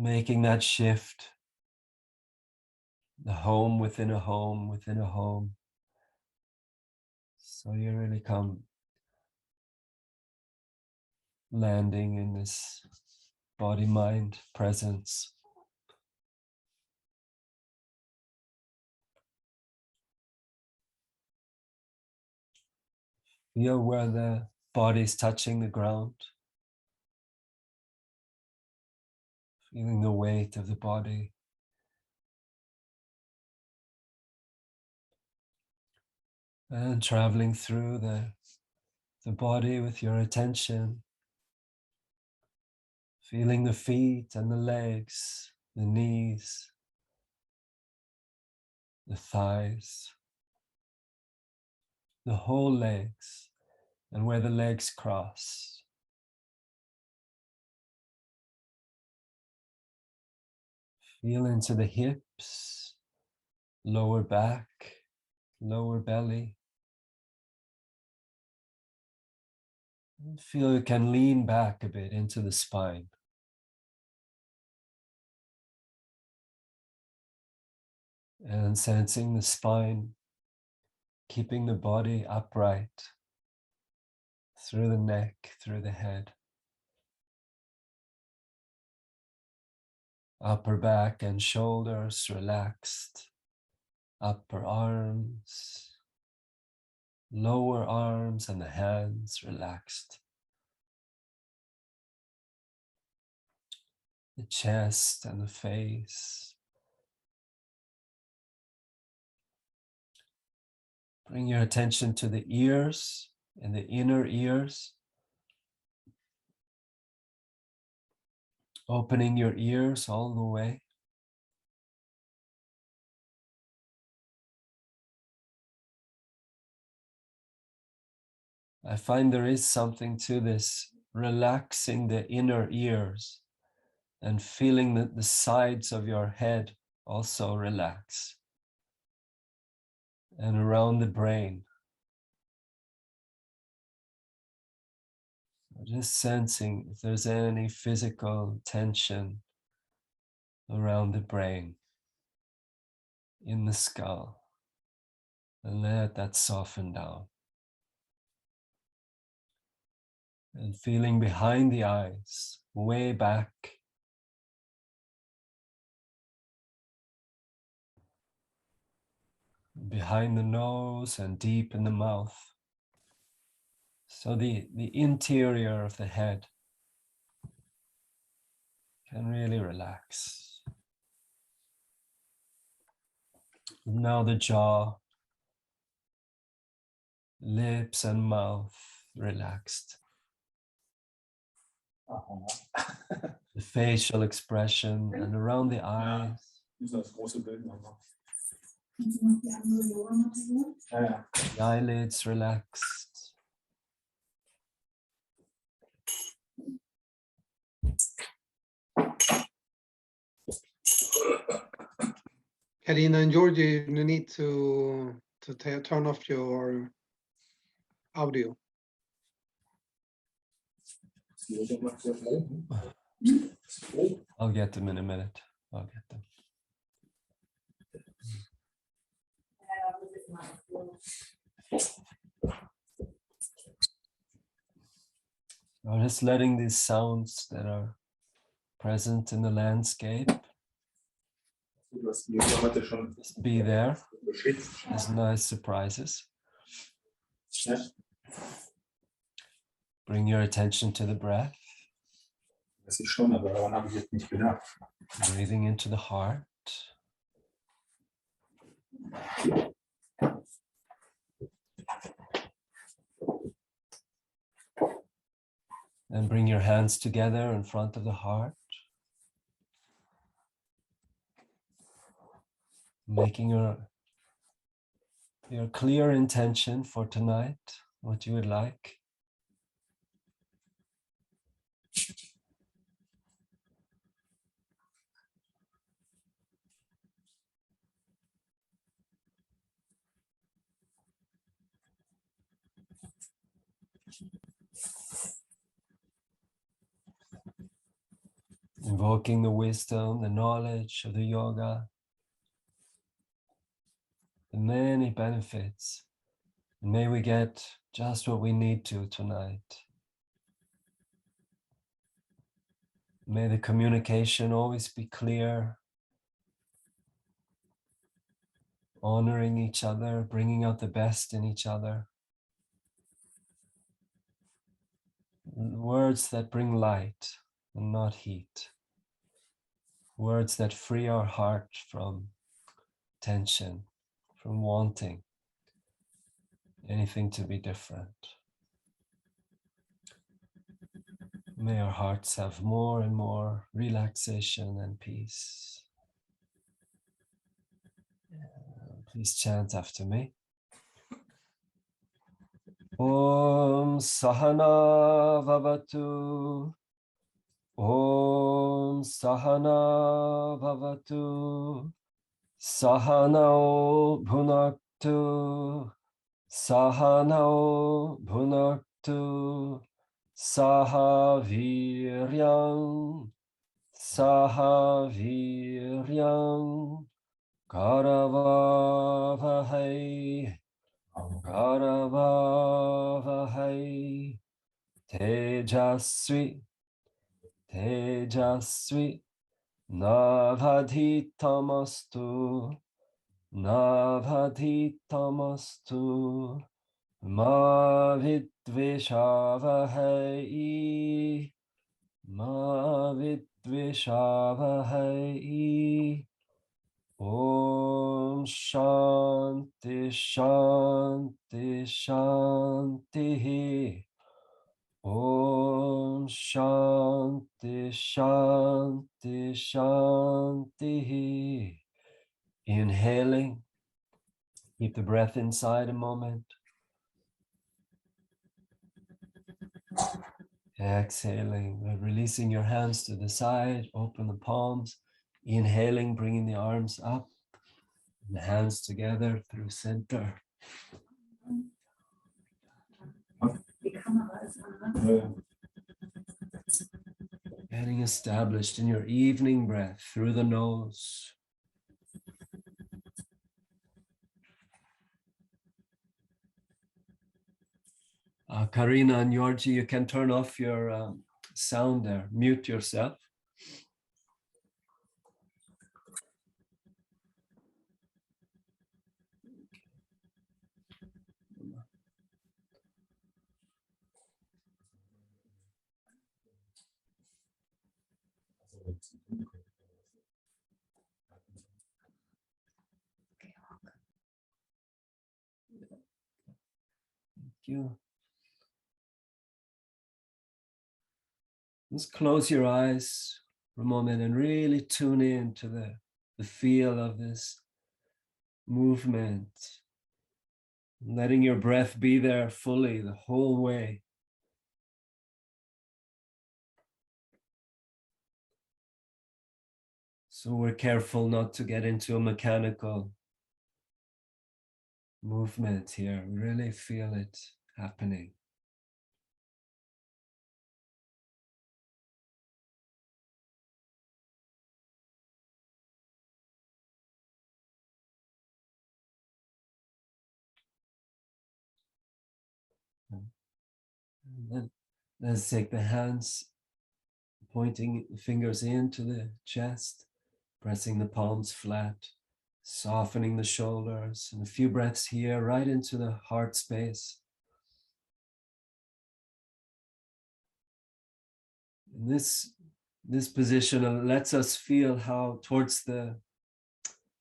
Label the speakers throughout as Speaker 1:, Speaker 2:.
Speaker 1: making that shift, the home within a home within a home. So you really come landing in this body-mind presence. Feel where the body is touching the ground. Feeling the weight of the body. And traveling through the body with your attention. Feeling the feet and the legs, the knees, the thighs, the whole legs, and where the legs cross. Feel into the hips, lower back, lower belly. Feel you can lean back a bit into the spine. And sensing the spine, keeping the body upright through the neck, through the head. Upper back and shoulders relaxed. Upper arms, lower arms and the hands relaxed. The chest and the face. Bring your attention to the ears and the inner ears. Opening your ears all the way. I find there is something to this, relaxing the inner ears and feeling that the sides of your head also relax. And around the brain. Just sensing if there's any physical tension around the brain, in the skull, and let that soften down. And feeling behind the eyes, way back. Behind the nose and deep in the mouth. So the interior of the head can really relax. Now the jaw, lips and mouth relaxed. The facial expression and around the eyes. The eyelids relaxed.
Speaker 2: Karina and Georgie, you need to turn off your audio.
Speaker 1: I'll get them in a minute. I'll get them. I'm just letting these sounds that are present in the landscape just be there as nice surprises. Bring your attention to the breath. Breathing into the heart. And bring your hands together in front of the heart. Making your clear intention for tonight, what you would like. invoking the wisdom, the knowledge of the yoga, the many benefits. And may we get just what we need to tonight. May the communication always be clear, honoring each other, bringing out the best in each other. Words that bring light and not heat. Words that free our heart from tension, from wanting anything to be different. May our hearts have more and more relaxation and peace. Please chant after me. Om Sahana Vavatu. Om Sahana Bhavatu. Sahanao Bhunaktu. Sahanao Bhunaktu. Sahaviryam. Sahaviryam. Karavavahai. Karavavahai. Tejasvi. Tejasvi Navadhitamastu Navadhitamastu Mavidvishavahai Mavidvishavahai Om Shanti Shanti Shanti Om Shanti Shanti Shanti. Inhaling, keep the breath inside a moment. Exhaling, releasing your hands to the side, open the palms. Inhaling, bringing the arms up, and the hands together through center. Getting established in your evening breath through the nose. Karina and Georgie, you can turn off your sound there, mute yourself. Thank you. Just close your eyes for a moment and really tune in to the feel of this movement. Letting your breath be there fully the whole way. So we're careful not to get into a mechanical movement here. Really feel it happening. And then let's take the hands, pointing fingers into the chest, pressing the palms flat, softening the shoulders, and a few breaths here right into the heart space. And this position lets us feel how towards the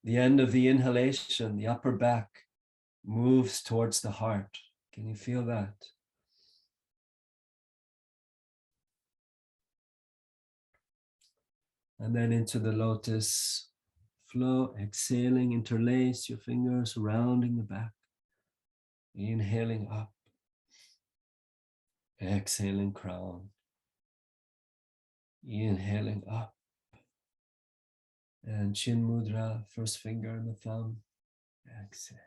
Speaker 1: end of the inhalation, the upper back moves towards the heart. Can you feel that? And then into the lotus flow, exhaling, interlace your fingers, rounding the back. Inhaling up. Exhaling, crown. Inhaling up. And chin mudra, first finger and the thumb. Exhaling.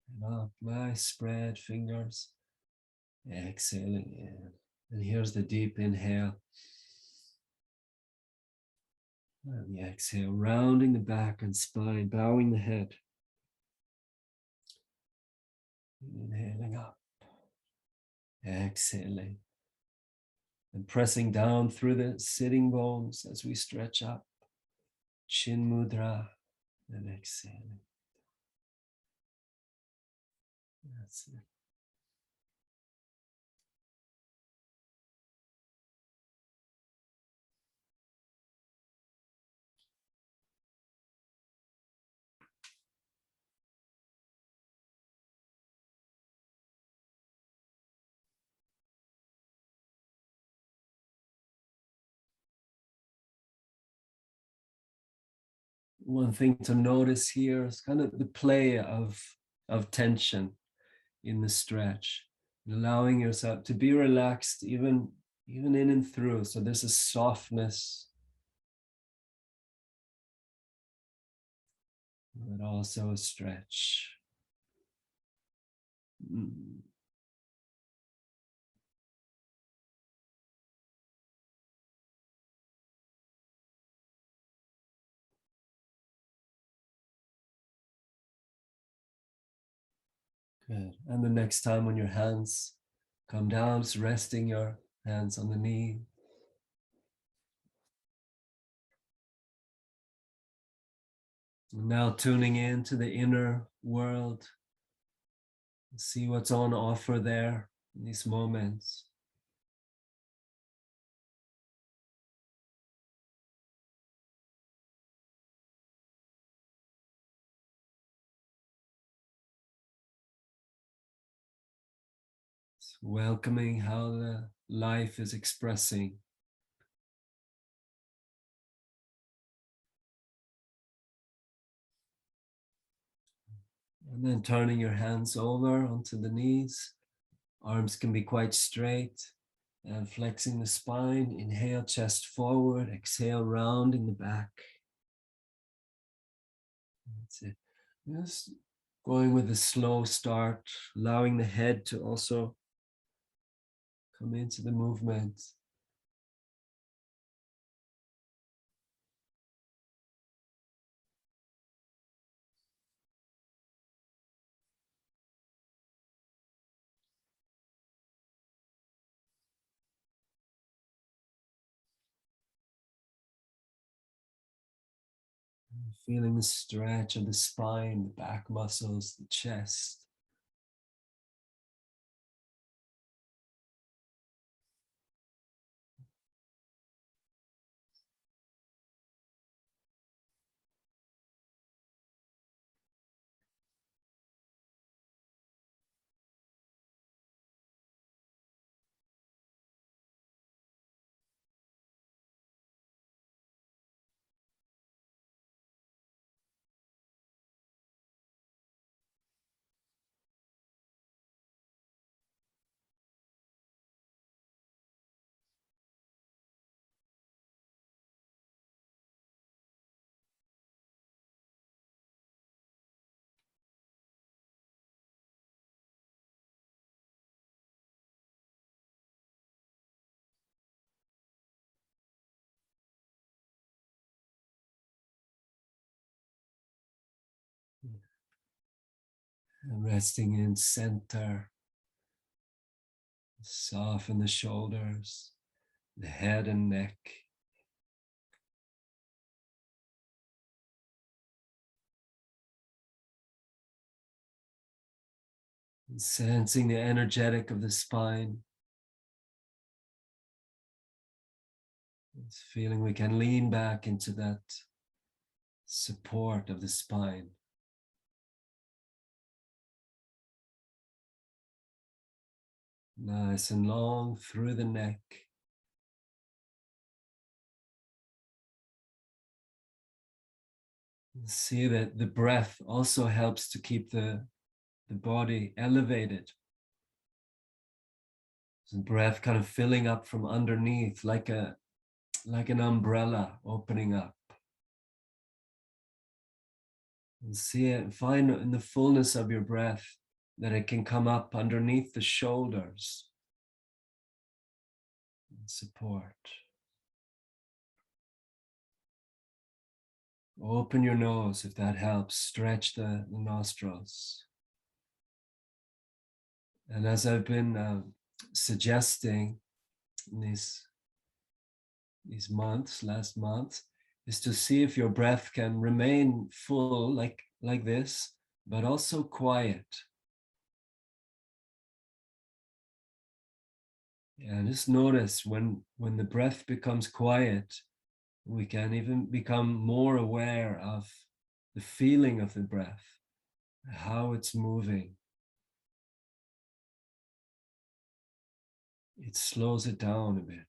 Speaker 1: And up, nice spread fingers. Exhaling in. And here's the deep inhale. And the exhale, rounding the back and spine, bowing the head. Inhaling up, exhaling, and pressing down through the sitting bones as we stretch up. Chin mudra, and exhaling. That's it. One thing to notice here is kind of the play of tension in the stretch, allowing yourself to be relaxed even in and through. So there's a softness, but also a stretch. Good. And the next time when your hands come down, just resting your hands on the knee. And now tuning in to the inner world. See what's on offer there in these moments. It's welcoming how the life is expressing. And then turning your hands over onto the knees. Arms can be quite straight. And flexing the spine. Inhale, chest forward. Exhale, rounding the back. That's it. Just going with a slow start, allowing the head to also come into the movement. Feeling the stretch of the spine, the back muscles, the chest. And resting in center. Soften the shoulders, the head and neck. And sensing the energetic of the spine. It's feeling we can lean back into that support of the spine. Nice and long through the neck. See that the breath also helps to keep the body elevated. So the breath kind of filling up from underneath like an umbrella opening up. And see it, find in the fullness of your breath that it can come up underneath the shoulders and support. Open your nose if that helps. Stretch the nostrils. And as I've been suggesting in these months, last month, is to see if your breath can remain full like this, but also quiet. And just notice when the breath becomes quiet, we can even become more aware of the feeling of the breath, how it's moving. It slows it down a bit.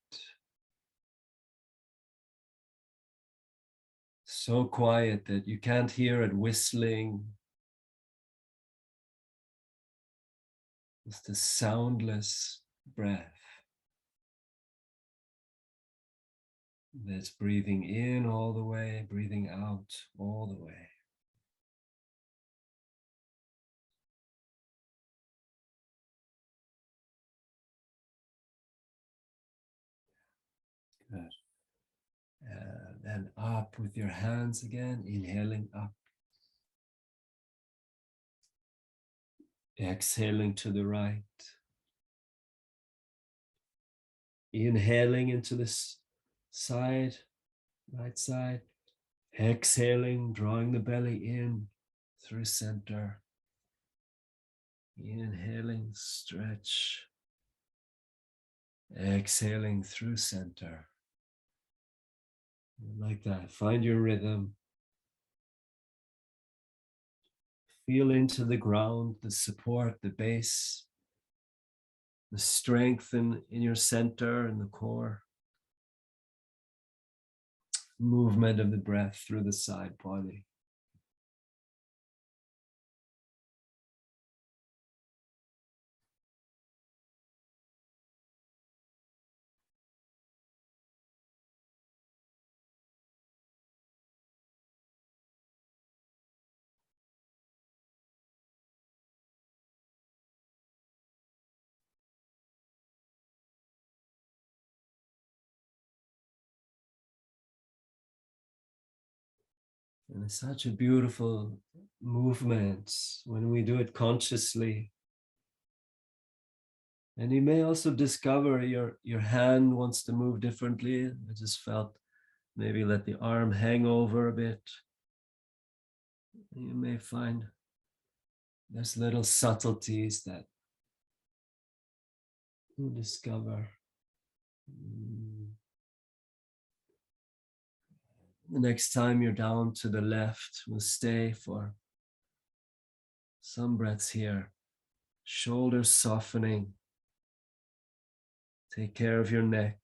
Speaker 1: So quiet that you can't hear it whistling. It's the soundless breath that's breathing in all the way, breathing out all the way. Good. And then up with your hands again, inhaling up. Exhaling to the right. Inhaling into this side, right side. Exhaling, drawing the belly in through center. Inhaling, stretch. Exhaling through center. Like that. Find your rhythm. Feel into the ground, the support, the base, the strength in your center and the core. Movement of the breath through the side body. And it's such a beautiful movement when we do it consciously. And you may also discover your hand wants to move differently. I just felt maybe let the arm hang over a bit. You may find there's little subtleties that you discover. The next time you're down to the left, we'll stay for some breaths here. Shoulders softening. Take care of your neck.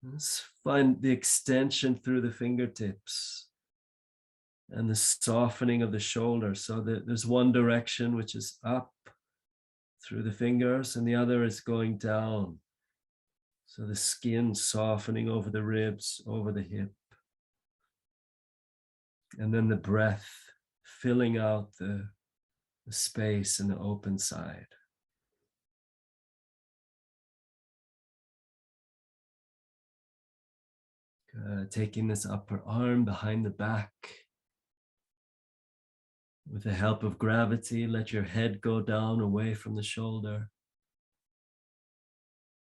Speaker 1: Let's find the extension through the fingertips and the softening of the shoulder. So that there's one direction which is up through the fingers and the other is going down. So the skin softening over the ribs, over the hip. And then the breath filling out the space in the open side. Taking this upper arm behind the back. With the help of gravity, let your head go down away from the shoulder.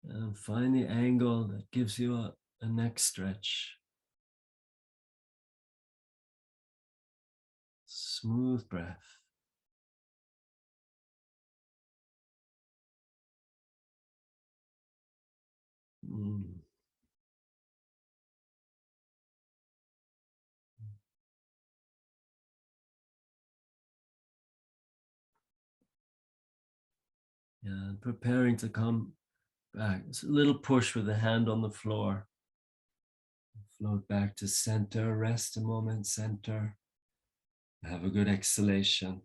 Speaker 1: And find the angle that gives you a neck stretch. Smooth breath. Yeah, preparing to come back. It's a little push with the hand on the floor. Float back to center, rest a moment, center. Have a good exhalation.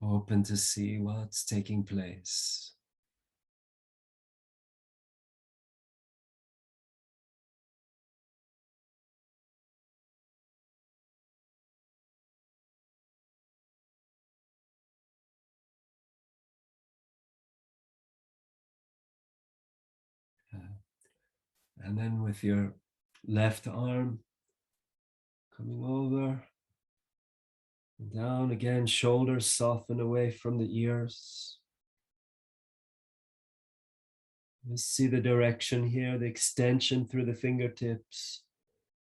Speaker 1: Open to see what's taking place. And then with your left arm coming over, down again, shoulders soften away from the ears. Just see the direction here, the extension through the fingertips,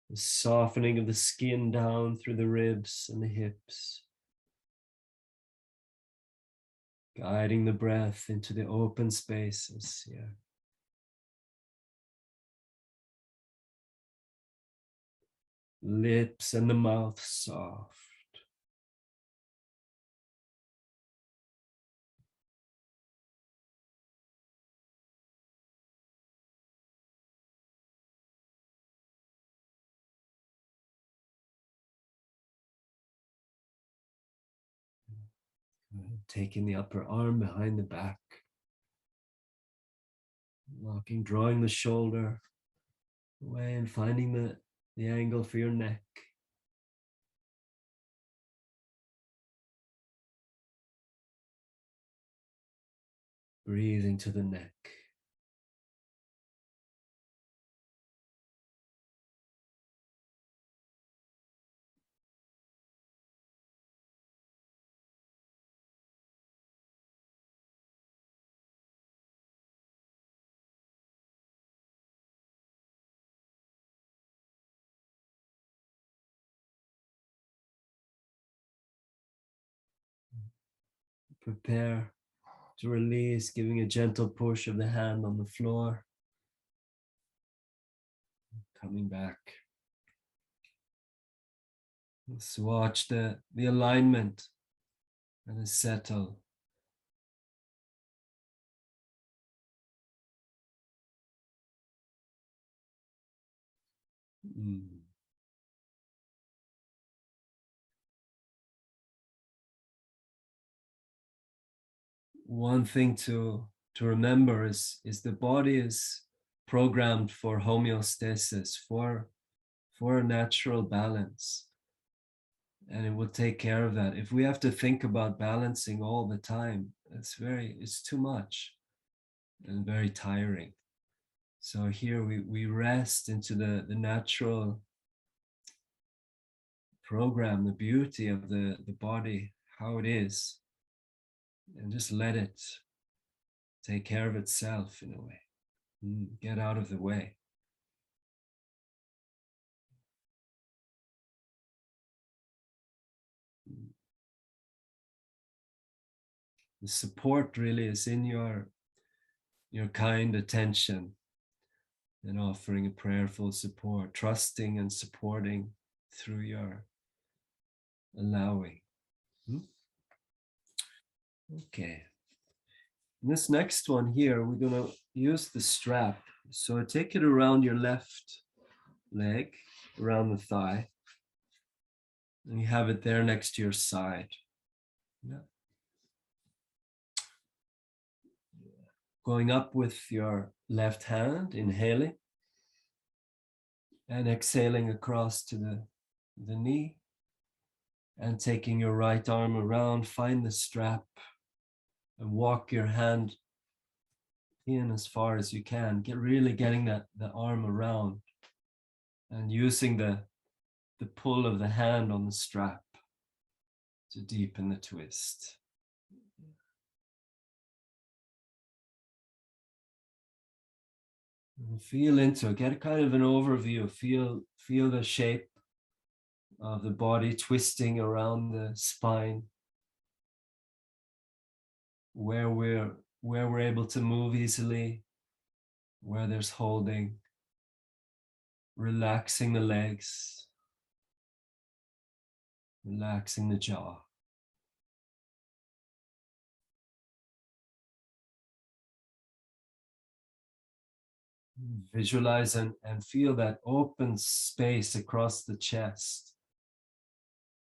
Speaker 1: the softening of the skin down through the ribs and the hips. Guiding the breath into the open spaces here. Lips and the mouth soft. Taking the upper arm behind the back. Locking, drawing the shoulder away and finding the angle for your neck. Breathing to the neck. Prepare to release, giving a gentle push of the hand on the floor. Coming back. Let's watch the alignment and settle. One thing to remember is the body is programmed for homeostasis, for a natural balance, and it will take care of that. If we have to think about balancing all the time, it's too much and very tiring. So here we rest into the natural program, the beauty of the body, how it is, and just let it take care of itself in a way. Get out of the way. The support really is in your kind attention and offering a prayerful support, trusting and supporting through your allowing. Okay. In this next one here, we're going to use the strap. So take it around your left leg, around the thigh, and you have it there next to your side. Yeah. Going up with your left hand, inhaling, and exhaling across to the knee, and taking your right arm around, find the strap and walk your hand in as far as you can. Really getting the arm around and using the pull of the hand on the strap to deepen the twist. And feel into it, get a kind of an overview, feel the shape of the body twisting around the spine, where we're able to move easily, where there's holding, relaxing the legs, relaxing the jaw. Visualize and feel that open space across the chest,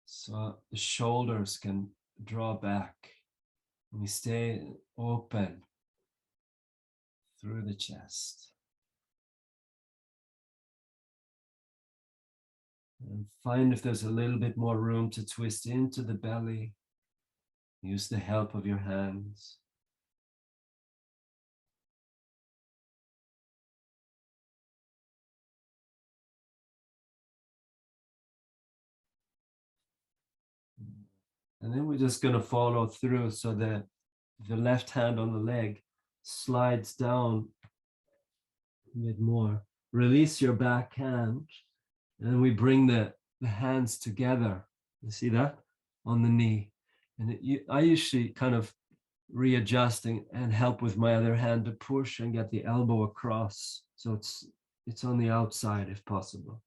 Speaker 1: so the shoulders can draw back. We stay open through the chest. And find if there's a little bit more room to twist into the belly. Use the help of your hands. And then we're just going to follow through so that the left hand on the leg slides down a bit more. Release your back hand, and we bring the hands together. You see that? On the knee. And I usually kind of readjust and help with my other hand to push and get the elbow across. So it's on the outside if possible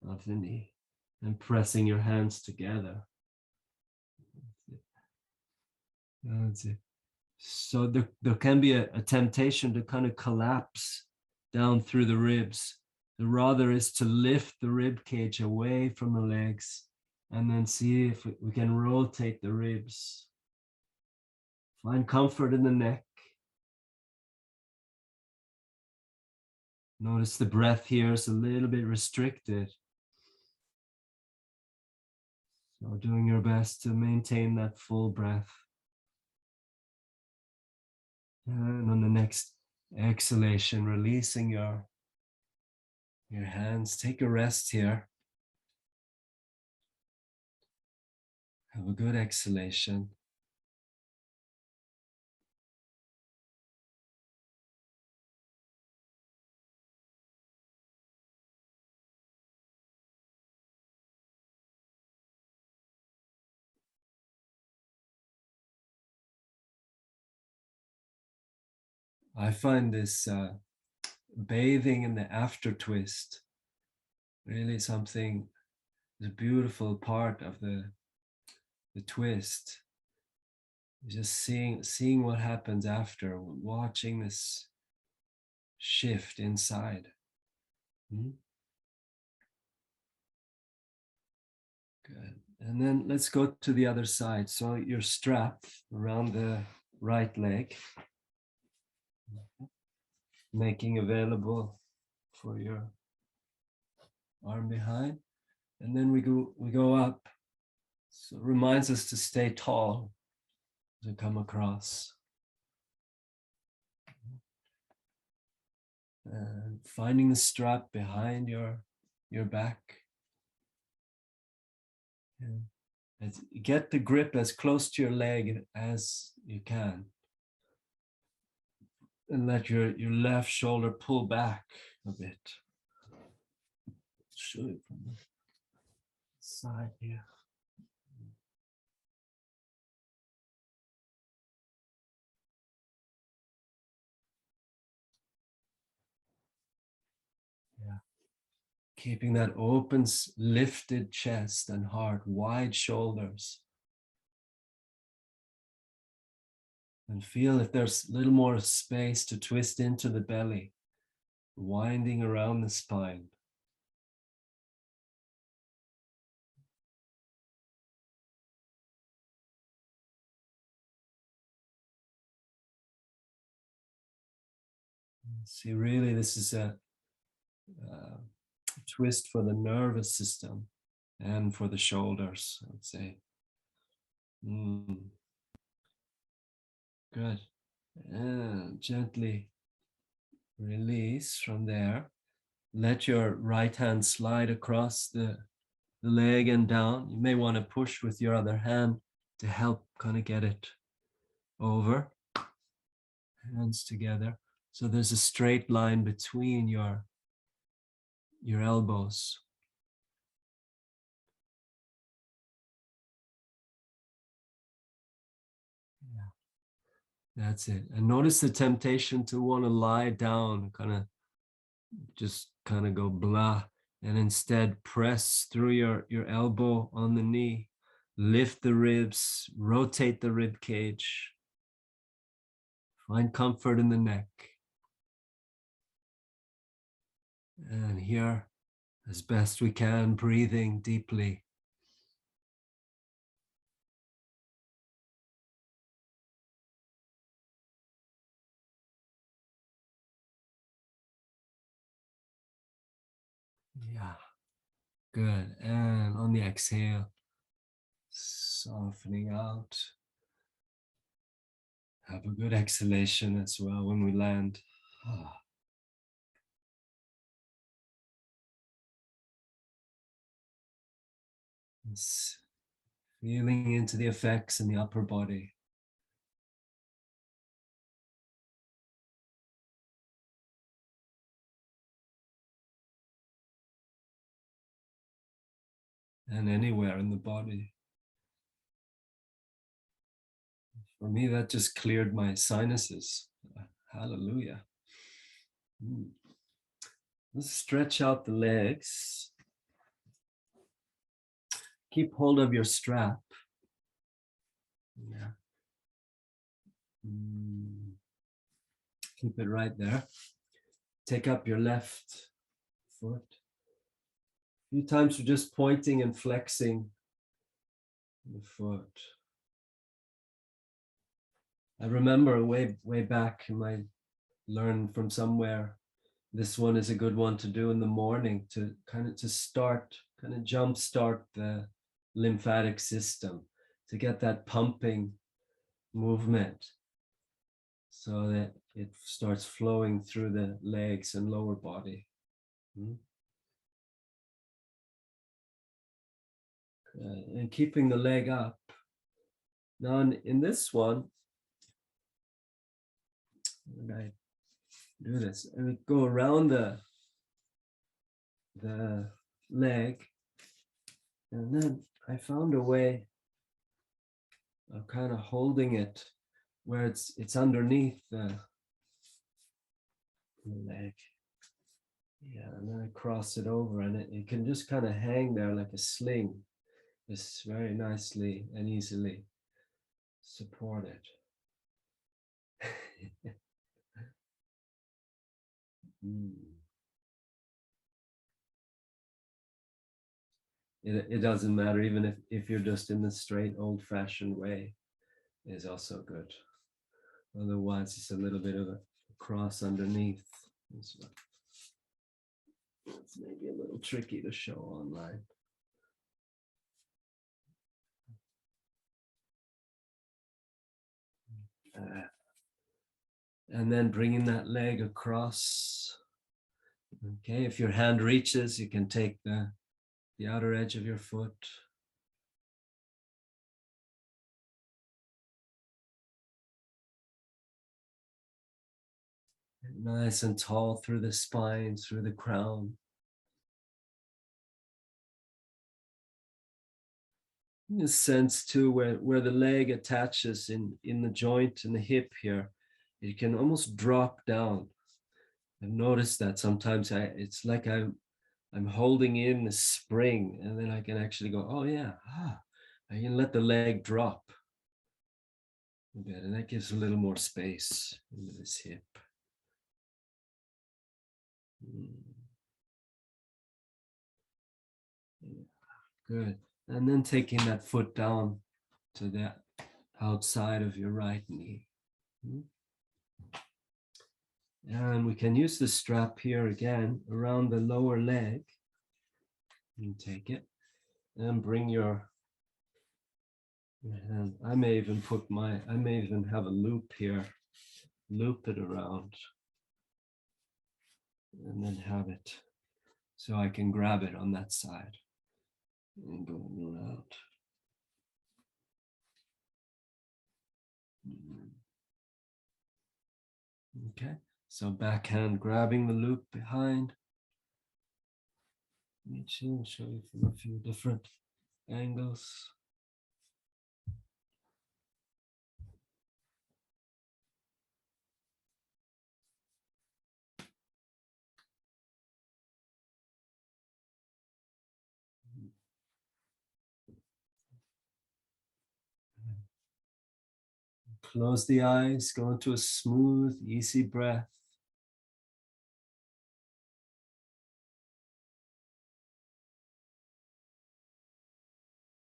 Speaker 1: of the knee, and pressing your hands together. That's it. So there can be a temptation to kind of collapse down through the ribs. The rather is to lift the rib cage away from the legs and then see if we can rotate the ribs. Find comfort in the neck. Notice the breath here is a little bit restricted. So doing your best to maintain that full breath. And on the next exhalation, releasing your hands. Take a rest here. Have a good exhalation. I find this bathing in the after twist really something, the beautiful part of the twist. Just seeing what happens after, watching this shift inside. Good. And then let's go to the other side. So your strap around the right leg, making available for your arm behind. And then we go up. So it reminds us to stay tall to come across. And finding the strap behind your back. And get the grip as close to your leg as you can. And let your left shoulder pull back a bit. Show it from the side here. Yeah. Keeping that open, lifted chest and heart, wide shoulders. And feel if there's a little more space to twist into the belly, winding around the spine. See, really, this is a twist for the nervous system and for the shoulders, I would say. Good. And gently release from there. Let your right hand slide across the leg and down. You may want to push with your other hand to help kind of get it over. Hands together. So there's a straight line between your elbows. Yeah. That's it. And notice the temptation to want to lie down, just go blah, and instead press through your elbow on the knee, lift the ribs, rotate the rib cage, find comfort in the neck. And here, as best we can, breathing deeply. Yeah, good. And on the exhale, softening out. Have a good exhalation as well when we land. Feeling into the effects in the upper body. And anywhere in the body. For me, that just cleared my sinuses. Hallelujah. Let's stretch out the legs. Keep hold of your strap. Yeah. Keep it right there. Take up your left foot. A few times you're just pointing and flexing the foot. I remember way back I learned from somewhere, this one is a good one to do in the morning to start, jumpstart the lymphatic system, to get that pumping movement so that it starts flowing through the legs and lower body. And keeping the leg up. Now in this one, when I do this, I would go around the leg, and then I found a way of kind of holding it where it's underneath the leg. Yeah, and then I cross it over, and it can just kind of hang there like a sling, just very nicely and easily supported. It doesn't matter, even if you're just in the straight old-fashioned way, is also good. Otherwise, it's a little bit of a cross underneath. It's maybe a little tricky to show online. And then bringing that leg across. Okay, if your hand reaches, you can take the outer edge of your foot. Nice and tall through the spine, through the crown. In a sense too, where the leg attaches in the joint in the hip here, it can almost drop down. I've noticed that sometimes it's like I'm holding in the spring, and then I can actually go, oh yeah, I can let the leg drop a bit, and that gives a little more space into this hip. Good. And then taking that foot down to the outside of your right knee. And we can use the strap here again around the lower leg. And take it and bring your hand. I may even have a loop here, loop it around, and then have it so I can grab it on that side and go around. Okay, so backhand grabbing the loop behind. Reaching, show you from a few different angles. Close the eyes, go into a smooth, easy breath.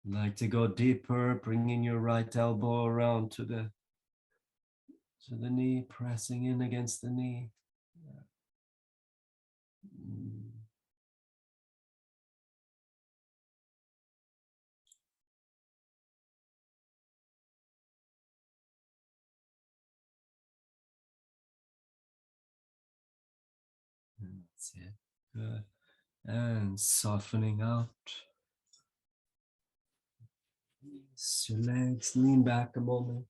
Speaker 1: Like to go deeper, bringing your right elbow around to the knee, pressing in against the knee. That's it. Good. And softening out. Release your legs, lean back a moment.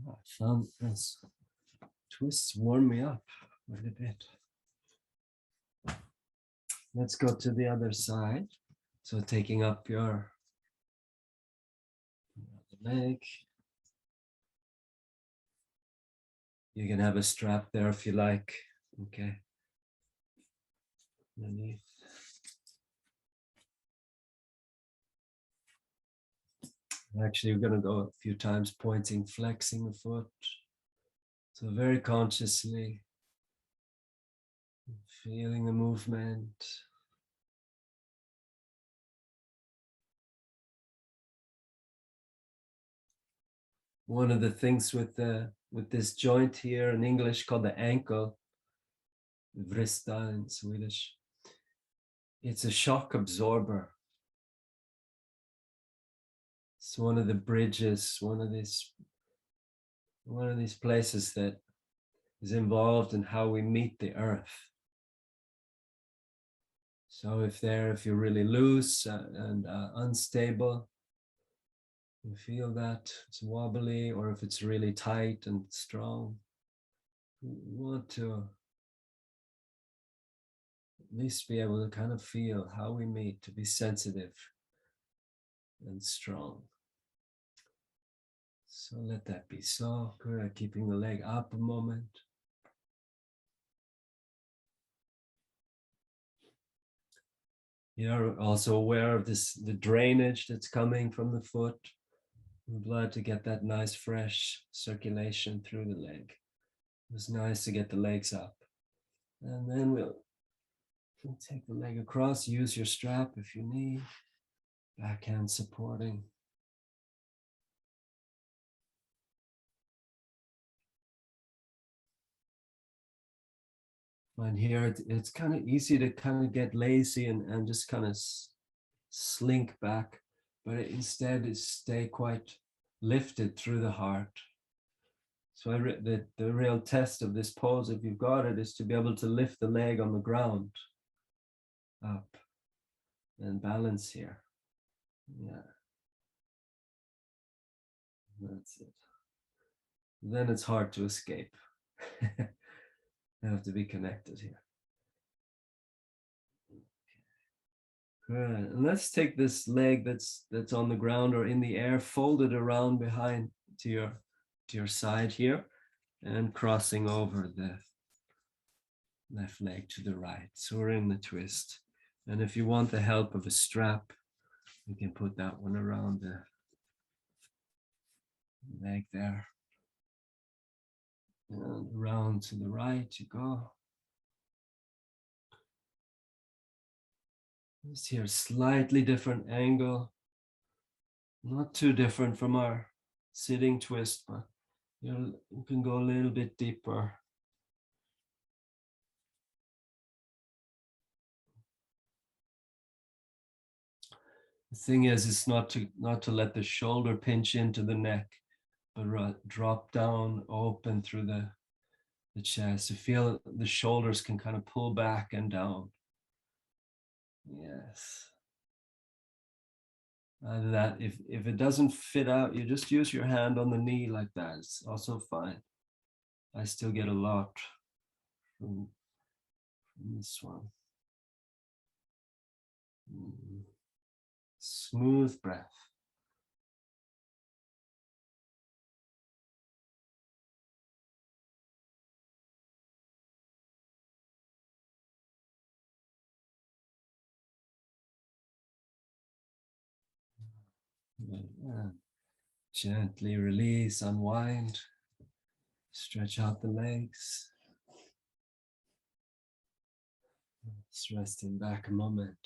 Speaker 1: I found this twists warm me up quite a bit. Let's go to the other side. So taking up your leg. You can have a strap there if you like. Okay. Underneath. Actually, we're going to go a few times pointing, flexing the foot. So very consciously feeling the movement. One of the things with this joint here in English called the ankle, vrista in Swedish, it's a shock absorber. It's one of the bridges, one of these places that is involved in how we meet the earth. So if you're really loose and unstable, you feel that it's wobbly, or if it's really tight and strong, you want to at least be able to kind of feel how we meet, to be sensitive and strong. So let that be so. Good. Keeping the leg up a moment. You're also aware of the drainage that's coming from the foot, the blood, to get that nice fresh circulation through the leg. It's nice to get the legs up. And then we'll take the leg across, use your strap if you need, backhand supporting. And here it's kind of easy to kind of get lazy and just kind of slink back, but instead stay quite lifted through the heart. So the real test of this pose, if you've got it, is to be able to lift the leg on the ground up and balance here. Yeah, that's it. Then it's hard to escape. You have to be connected here. Good. And let's take this leg that's on the ground or in the air, fold it around behind to your side here, and crossing over the left leg to the right. So we're in the twist. And if you want the help of a strap, you can put that one around the leg there. And round to the right you go. Just here, slightly different angle. Not too different from our sitting twist, but you can go a little bit deeper. The thing is, it's not to let the shoulder pinch into the neck, but drop down, open through the chest. You feel the shoulders can kind of pull back and down. Yes. And that if it doesn't fit out, you just use your hand on the knee like that. It's also fine. I still get a lot from this one. Smooth breath. Gently release, unwind, stretch out the legs. Just resting back a moment.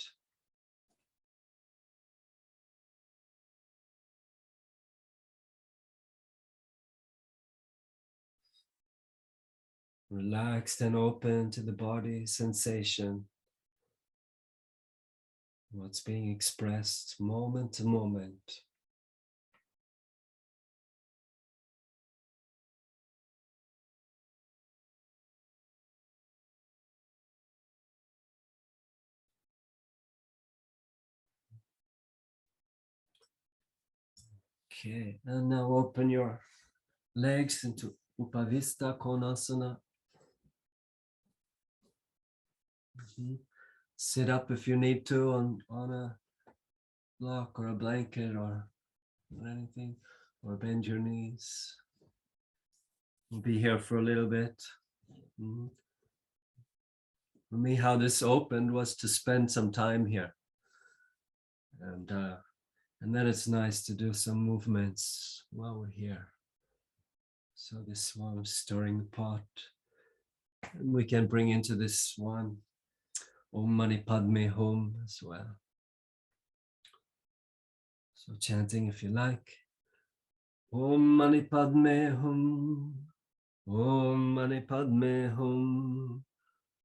Speaker 1: relaxed and open to the body sensation, what's being expressed moment to moment. Okay, and now open your legs into Upavista Konasana. Sit up if you need to on a block or a blanket or anything, or bend your knees. We'll be here for a little bit. For me, how this opened was to spend some time here. And then it's nice to do some movements while we're here. So this one, stirring the pot. And we can bring into this one Om Mani Padme Hum as well. So chanting if you like. Om Mani Padme Hum. Om Mani Padme Hum.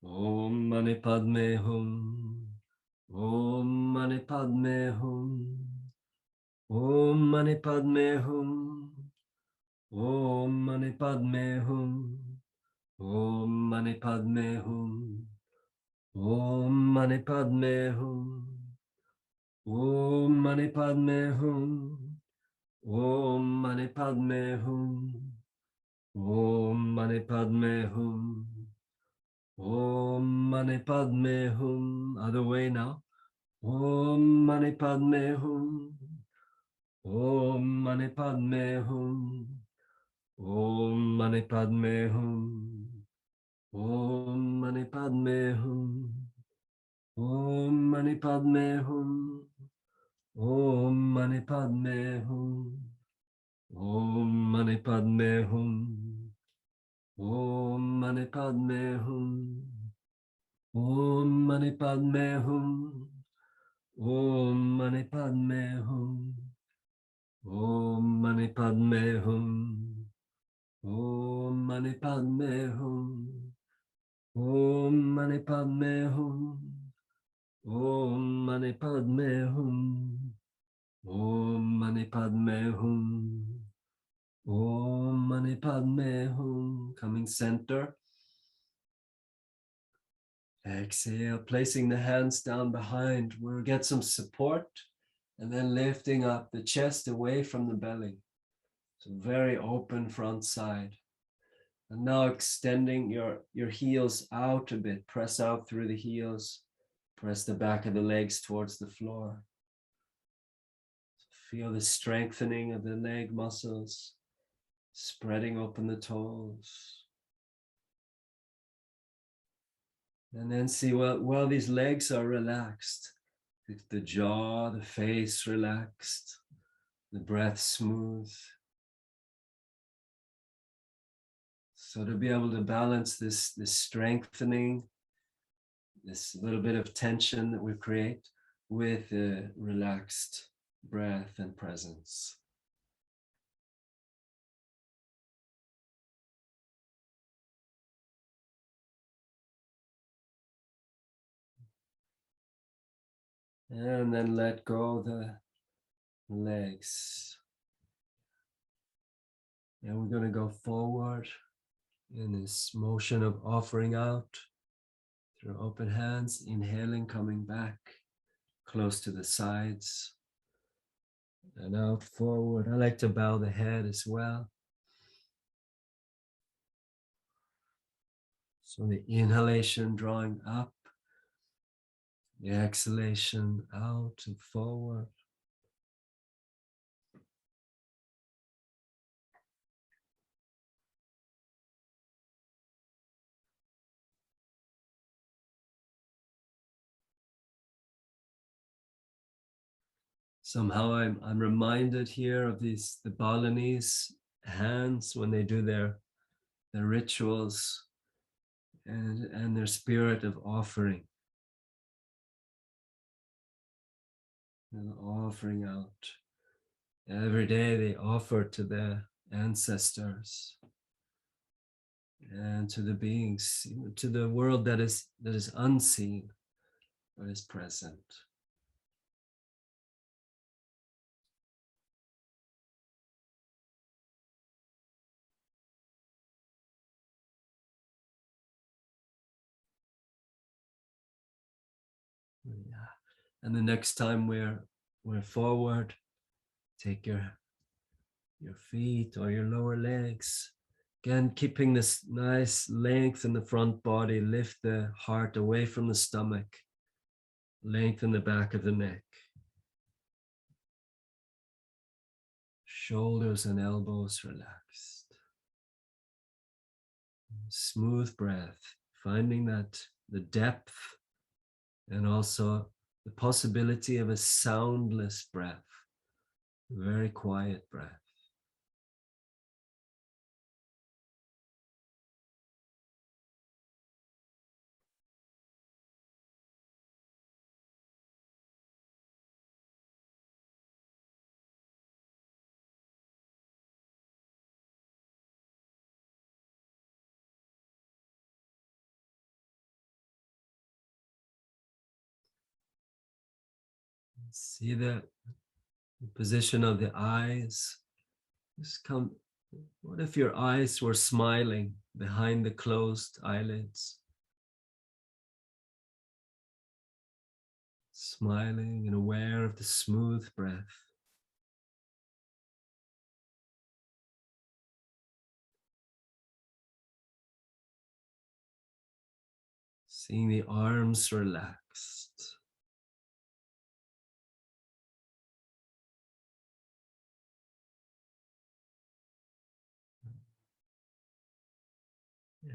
Speaker 1: Om Mani Padme Hum. Om Mani Padme Hum. Om Mani Padme Hum. Om Mani Padme Hum. Om Mani Padme Hum. Om Mani Padme Hum. Om Mani Padme Hum. Om Mani Padme Hum. Om Mani Padme Hum. Om Mani Padme Hum. Other way now. Om Mani Padme Hum. Om Mani Padme Hum. Om Mani Padme Hum. Om Mani Padme Hum. Om Mani Padme Hum. Om Mani Padme Hum. Om Mani Padme Hum. Om Mani Padme Hum. Om Mani Padme Hum. Om Mani Padme Hum. Om Mani Padme Hum. Om Mani Padme Hum. Om Mani Padme Hum. Om Mani Padme Hum. Om Mani Padme Hum. Om Mani Padme Hum. Coming center. Exhale, placing the hands down behind. We'll get some support and then lifting up the chest away from the belly. So very open front side. And now extending your heels out a bit. Press out through the heels. Press the back of the legs towards the floor. Feel the strengthening of the leg muscles. Spreading open the toes. And then see, while these legs are relaxed, the jaw, the face relaxed, the breath smooth. So to be able to balance this strengthening, this little bit of tension that we create with a relaxed breath and presence. And then let go the legs. And we're going to go forward in this motion of offering out through open hands, inhaling, coming back close to the sides and out forward. I like to bow the head as well. So the inhalation drawing up, the exhalation out and forward. Somehow I'm reminded here of the Balinese hands when they do their rituals and their spirit of offering. And offering out. Every day they offer to their ancestors. and to the beings, to the world that is unseen but is present. Yeah. And the next time we're forward, take your feet or your lower legs. Again, keeping this nice length in the front body, lift the heart away from the stomach, lengthen the back of the neck. Shoulders and elbows relaxed. Smooth breath, finding that the depth and also the possibility of a soundless breath, very quiet breath. See the position of the eyes. Just come. What if your eyes were smiling behind the closed eyelids? Smiling and aware of the smooth breath. Seeing the arms relaxed.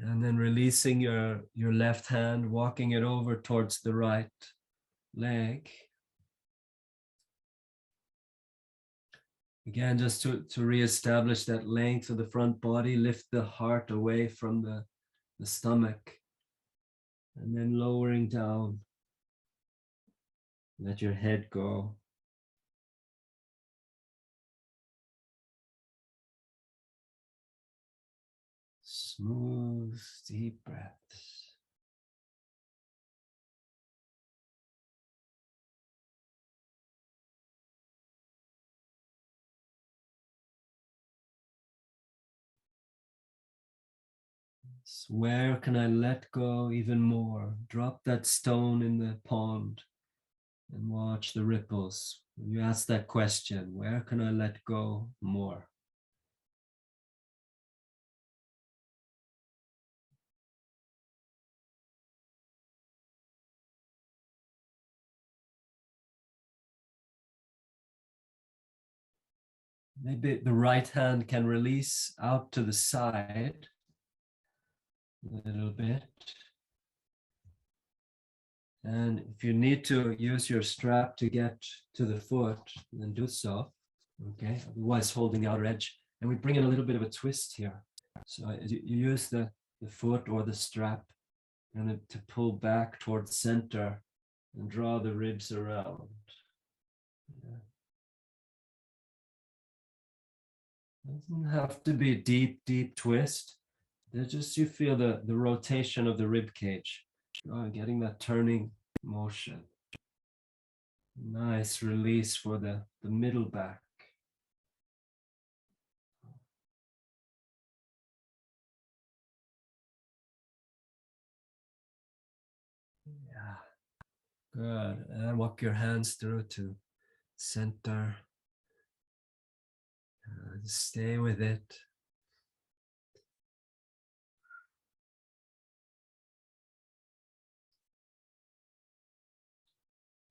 Speaker 1: And then releasing your left hand, walking it over towards the right leg. Again, just to reestablish that length of the front body, lift the heart away from the stomach. And then lowering down. Let your head go. Smooth, deep breaths. So where can I let go even more? Drop that stone in the pond and watch the ripples. When you ask that question, where can I let go more? Maybe the right hand can release out to the side a little bit. And if you need to use your strap to get to the foot, then do so. Okay, otherwise holding the outer edge. And we bring in a little bit of a twist here. So you use the foot or the strap and to pull back towards center and draw the ribs around. Yeah. Doesn't have to be a deep, deep twist. There's just you feel the rotation of the rib cage, getting that turning motion. Nice release for the middle back. Yeah, good. And walk your hands through to center. Stay with it.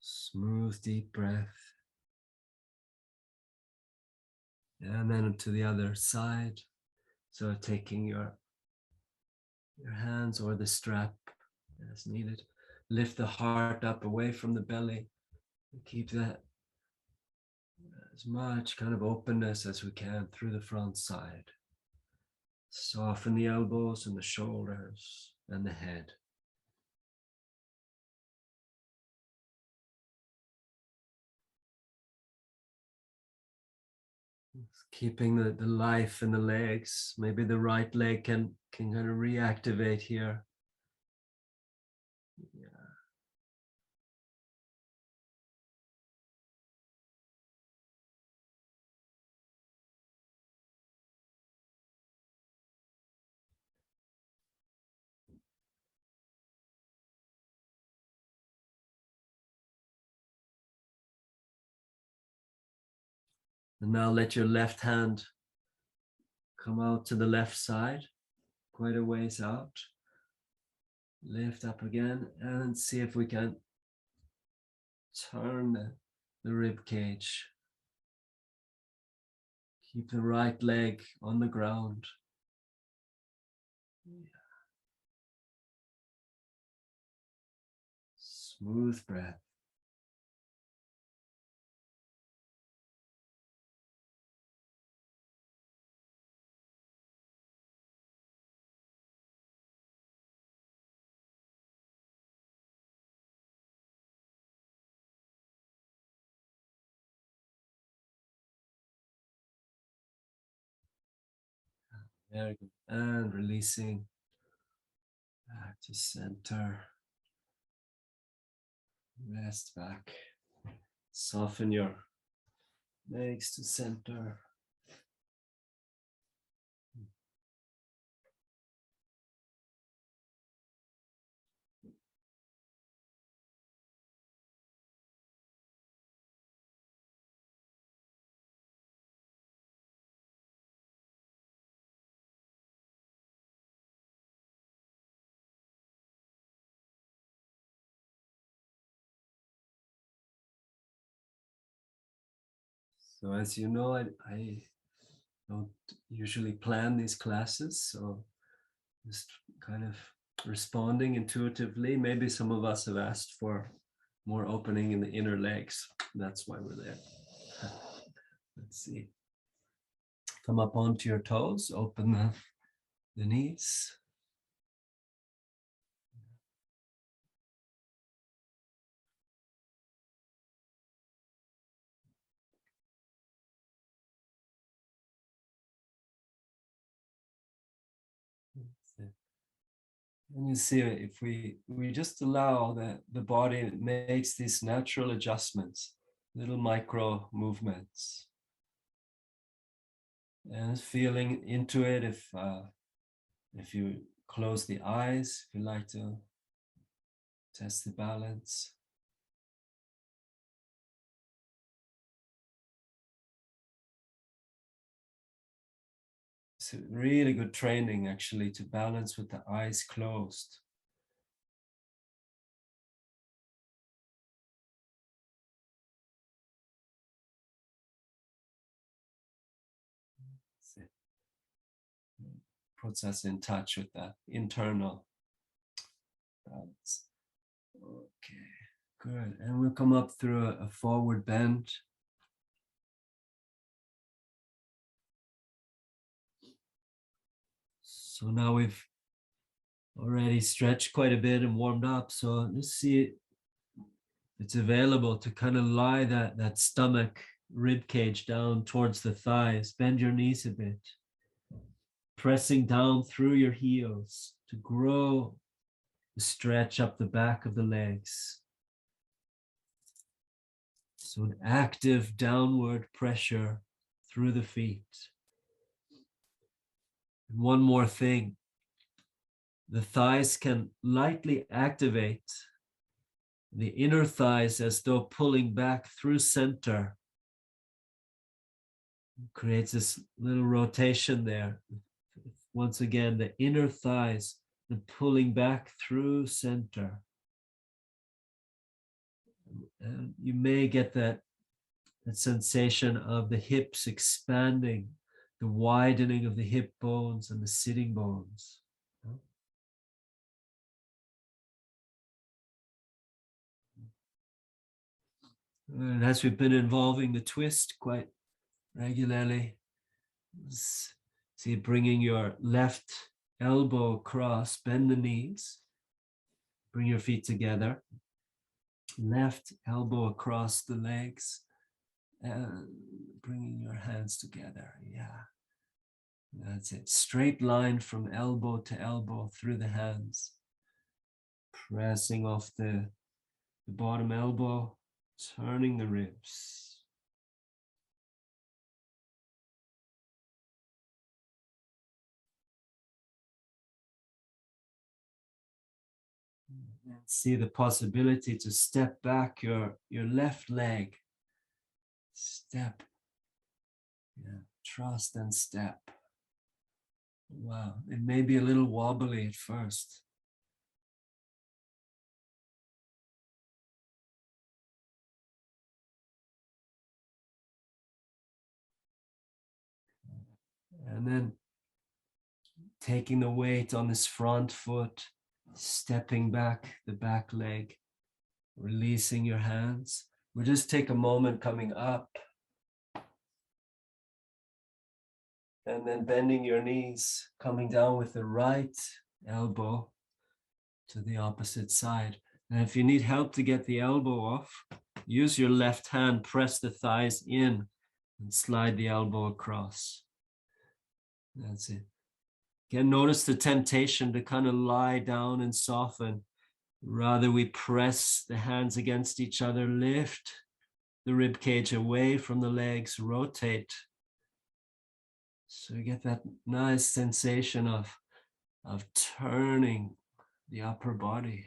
Speaker 1: Smooth, deep breath. And then to the other side. So taking your hands or the strap as needed. Lift the heart up away from the belly. Keep that as much kind of openness as we can through the front side. Soften the elbows and the shoulders and the head. Keeping the life in the legs. Maybe the right leg can can kind of reactivate here. Yeah. And now let your left hand come out to the left side, quite a ways out. Lift up again and see if we can turn the rib cage. Keep the right leg on the ground. Smooth breath. Very good. And releasing back to center. Rest back. Soften your legs to center. So as you know, I don't usually plan these classes, so just kind of responding intuitively. Maybe some of us have asked for more opening in the inner legs. That's why we're there. Let's see. Come up onto your toes, open the knees. And you see, if we just allow the body makes these natural adjustments, little micro movements, and feeling into it. If you close the eyes, if you like to test the balance. It's a really good training, actually, to balance with the eyes closed. It puts us in touch with that internal balance. Okay, good. And we'll come up through a forward bend. So now we've already stretched quite a bit and warmed up. So let's see if it's available to kind of lie that stomach rib cage down towards the thighs. Bend your knees a bit. Pressing down through your heels to grow, stretch up the back of the legs. So an active downward pressure through the feet. And one more thing. The thighs can lightly activate the inner thighs as though pulling back through center. It creates this little rotation there. Once again, the inner thighs and pulling back through center. And you may get that sensation of the hips expanding, the widening of the hip bones and the sitting bones. And as we've been involving the twist quite regularly, see, bringing your left elbow across, bend the knees, bring your feet together, left elbow across the legs, and bringing your hands together. Yeah. That's it. Straight line from elbow to elbow through the hands. Pressing off the bottom elbow, turning the ribs. And see the possibility to step back your left leg. Step. Yeah. Trust and step. Wow. It may be a little wobbly at first. And then taking the weight on this front foot, stepping back the back leg, releasing your hands. We'll just take a moment coming up and then bending your knees, coming down with the right elbow to the opposite side. And if you need help to get the elbow off, use your left hand, press the thighs in and slide the elbow across. That's it. Again, notice the temptation to kind of lie down and soften. Rather, we press the hands against each other, lift the rib cage away from the legs, rotate. So you get that nice sensation of turning the upper body.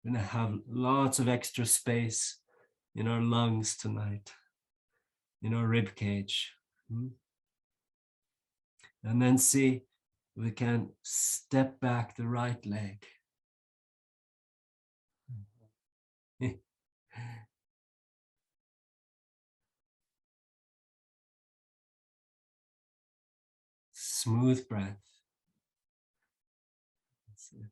Speaker 1: We're going to have lots of extra space in our lungs tonight, in our rib cage. And then see, we can step back the right leg. Smooth breath. That's it.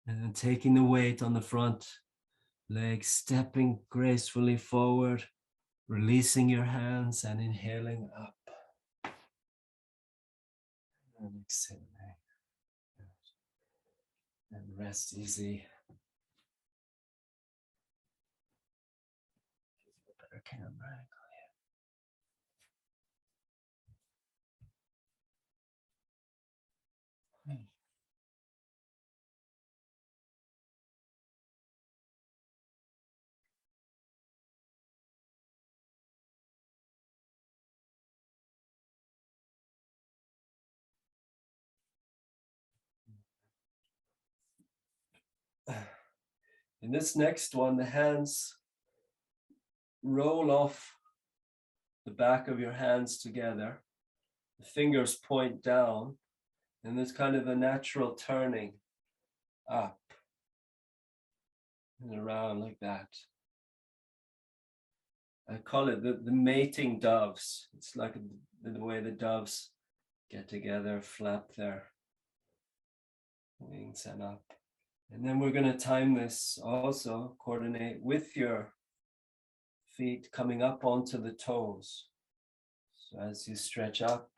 Speaker 1: And then taking the weight on the front leg, stepping gracefully forward, releasing your hands and inhaling up. And exhaling. And rest easy. Better camera angle. In this next one, the hands roll off the back of your hands together. The fingers point down, and there's kind of a natural turning up and around like that. I call it the mating doves. It's like the way the doves get together, flap their wings and up. And then we're going to time this also, coordinate with your feet coming up onto the toes. So as you stretch up,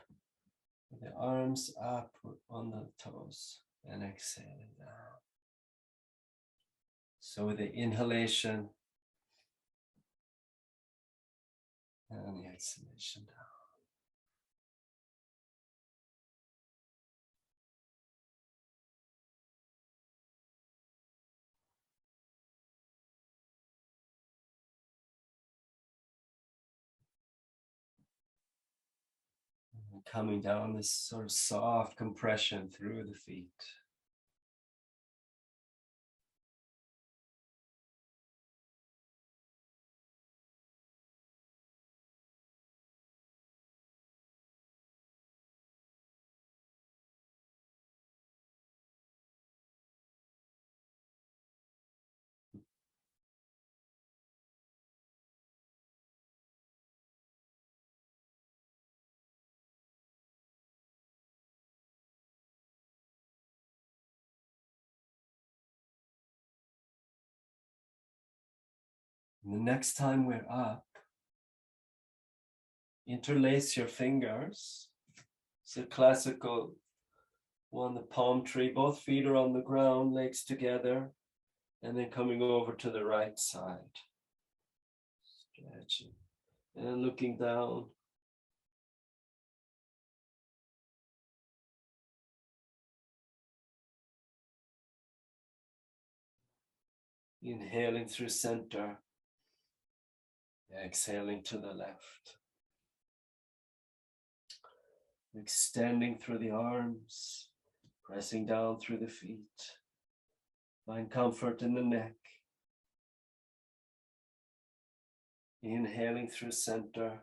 Speaker 1: the arms up on the toes and exhaling down. So with the inhalation and the exhalation down. And coming down, this sort of soft compression through the feet. And the next time we're up, interlace your fingers. It's a classical on the palm tree. Both feet are on the ground, legs together, and then coming over to the right side. Stretching and looking down. Inhaling through center. Exhaling to the left. Extending through the arms. Pressing down through the feet. Find comfort in the neck. Inhaling through center.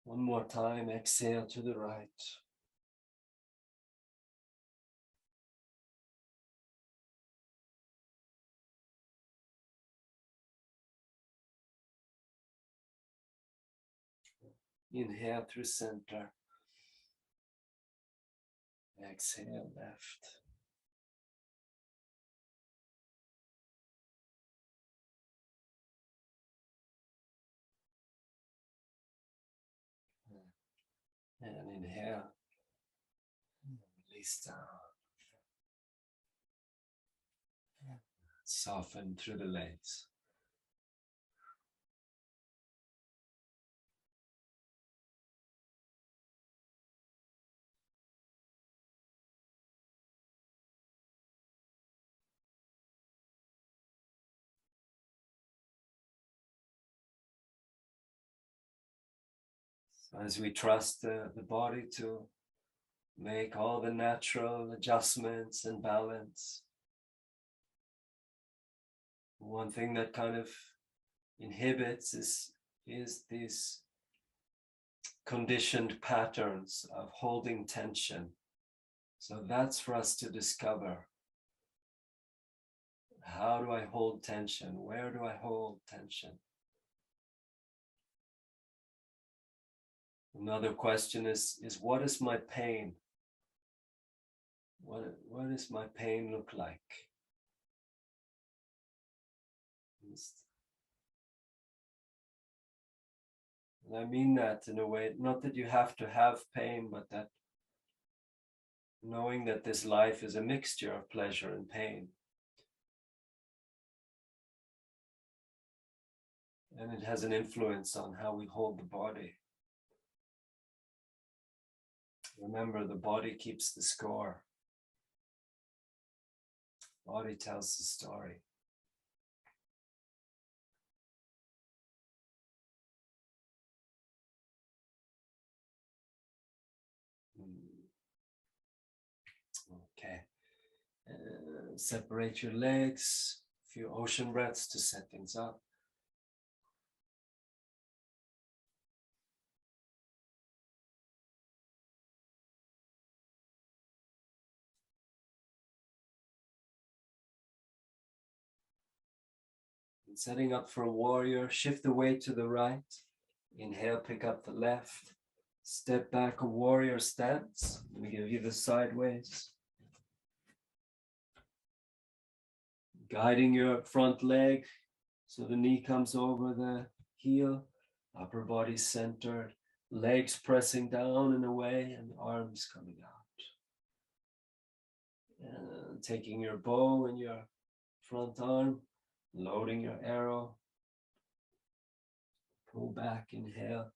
Speaker 1: One more time, exhale to the right. Inhale through center. Exhale left. And inhale. Release down. Soften through the legs. So as we trust the body to make all the natural adjustments and balance, one thing that kind of inhibits is these conditioned patterns of holding tension. So that's for us to discover. How do I hold tension? Where do I hold tension? Another question is what is my pain? What does my pain look like? And I mean that in a way, not that you have to have pain, but that knowing that this life is a mixture of pleasure and pain. And it has an influence on how we hold the body. Remember, the body keeps the score. Body tells the story. Okay. Separate your legs. A few ocean breaths to set things up. And setting up for a warrior, shift the weight to the right. Inhale, pick up the left. Step back, a warrior stance. Let me give you the sideways. Guiding your front leg so the knee comes over the heel, upper body centered, legs pressing down and away, and arms coming out. And taking your bow in your front arm, loading your arrow. Pull back, inhale.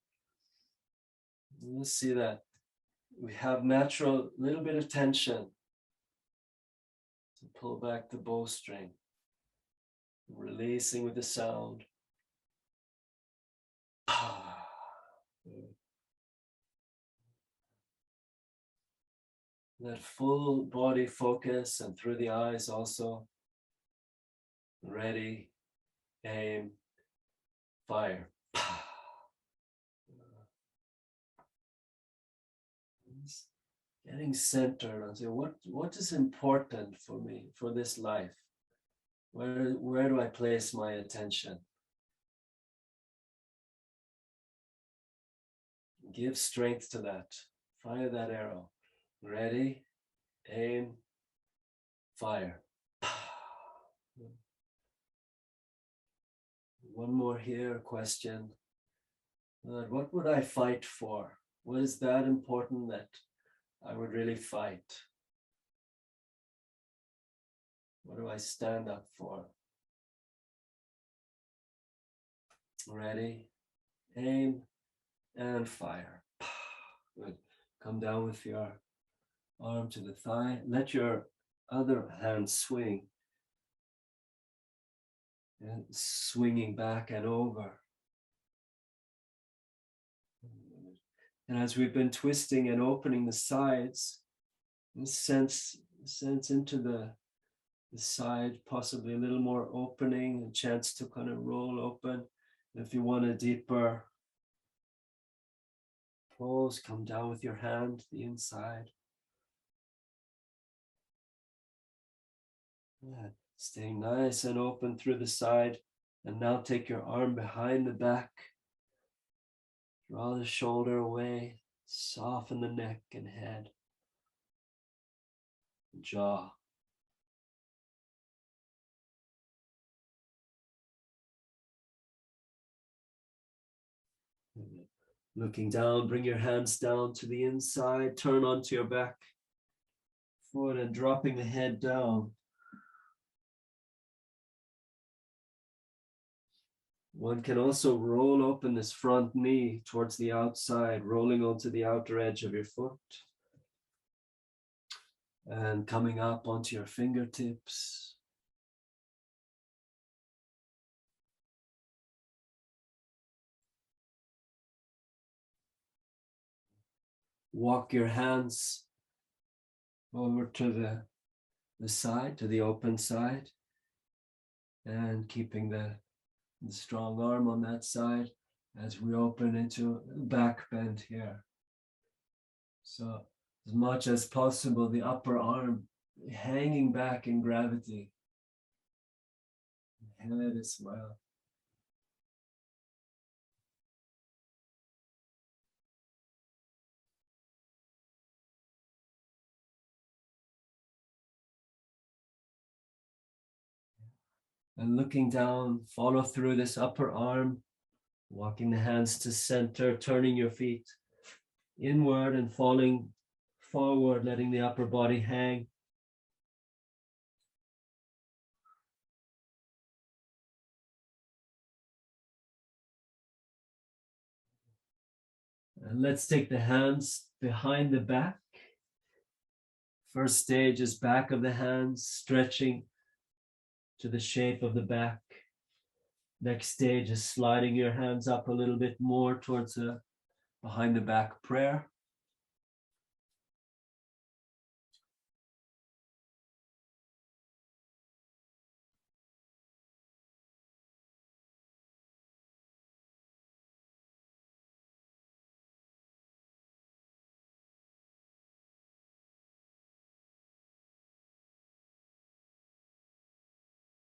Speaker 1: You'll see that we have natural little bit of tension. So pull back the bowstring, releasing with the sound. That full body focus and through the eyes also. Ready, aim, fire. Getting centered and say, what is important for me, for this life? Where do I place my attention? Give strength to that. Fire that arrow. Ready, aim, fire. One more here, question. What would I fight for? What is that important that I would really fight. What do I stand up for? Ready, aim, and fire. Good. Come down with your arm to the thigh. Let your other hand swing. And swinging back and over. And as we've been twisting and opening the sides, sense into the side, possibly a little more opening, a chance to kind of roll open. If you want a deeper pose, come down with your hand to the inside. Yeah. Staying nice and open through the side. And now take your arm behind the back. Draw the shoulder away. Soften the neck and head. Jaw. Looking down, bring your hands down to the inside. Turn onto your back foot and dropping the head down. One can also roll open this front knee towards the outside, rolling onto the outer edge of your foot. And coming up onto your fingertips. Walk your hands over to the side, to the open side. And keeping the strong arm on that side as we open into back bend here. So as much as possible, the upper arm hanging back in gravity. Head as well. And looking down, follow through this upper arm, walking the hands to center, turning your feet inward and falling forward, letting the upper body hang. And let's take the hands behind the back. First stage is back of the hands, stretching to the shape of the back. Next stage is sliding your hands up a little bit more towards a behind the back prayer.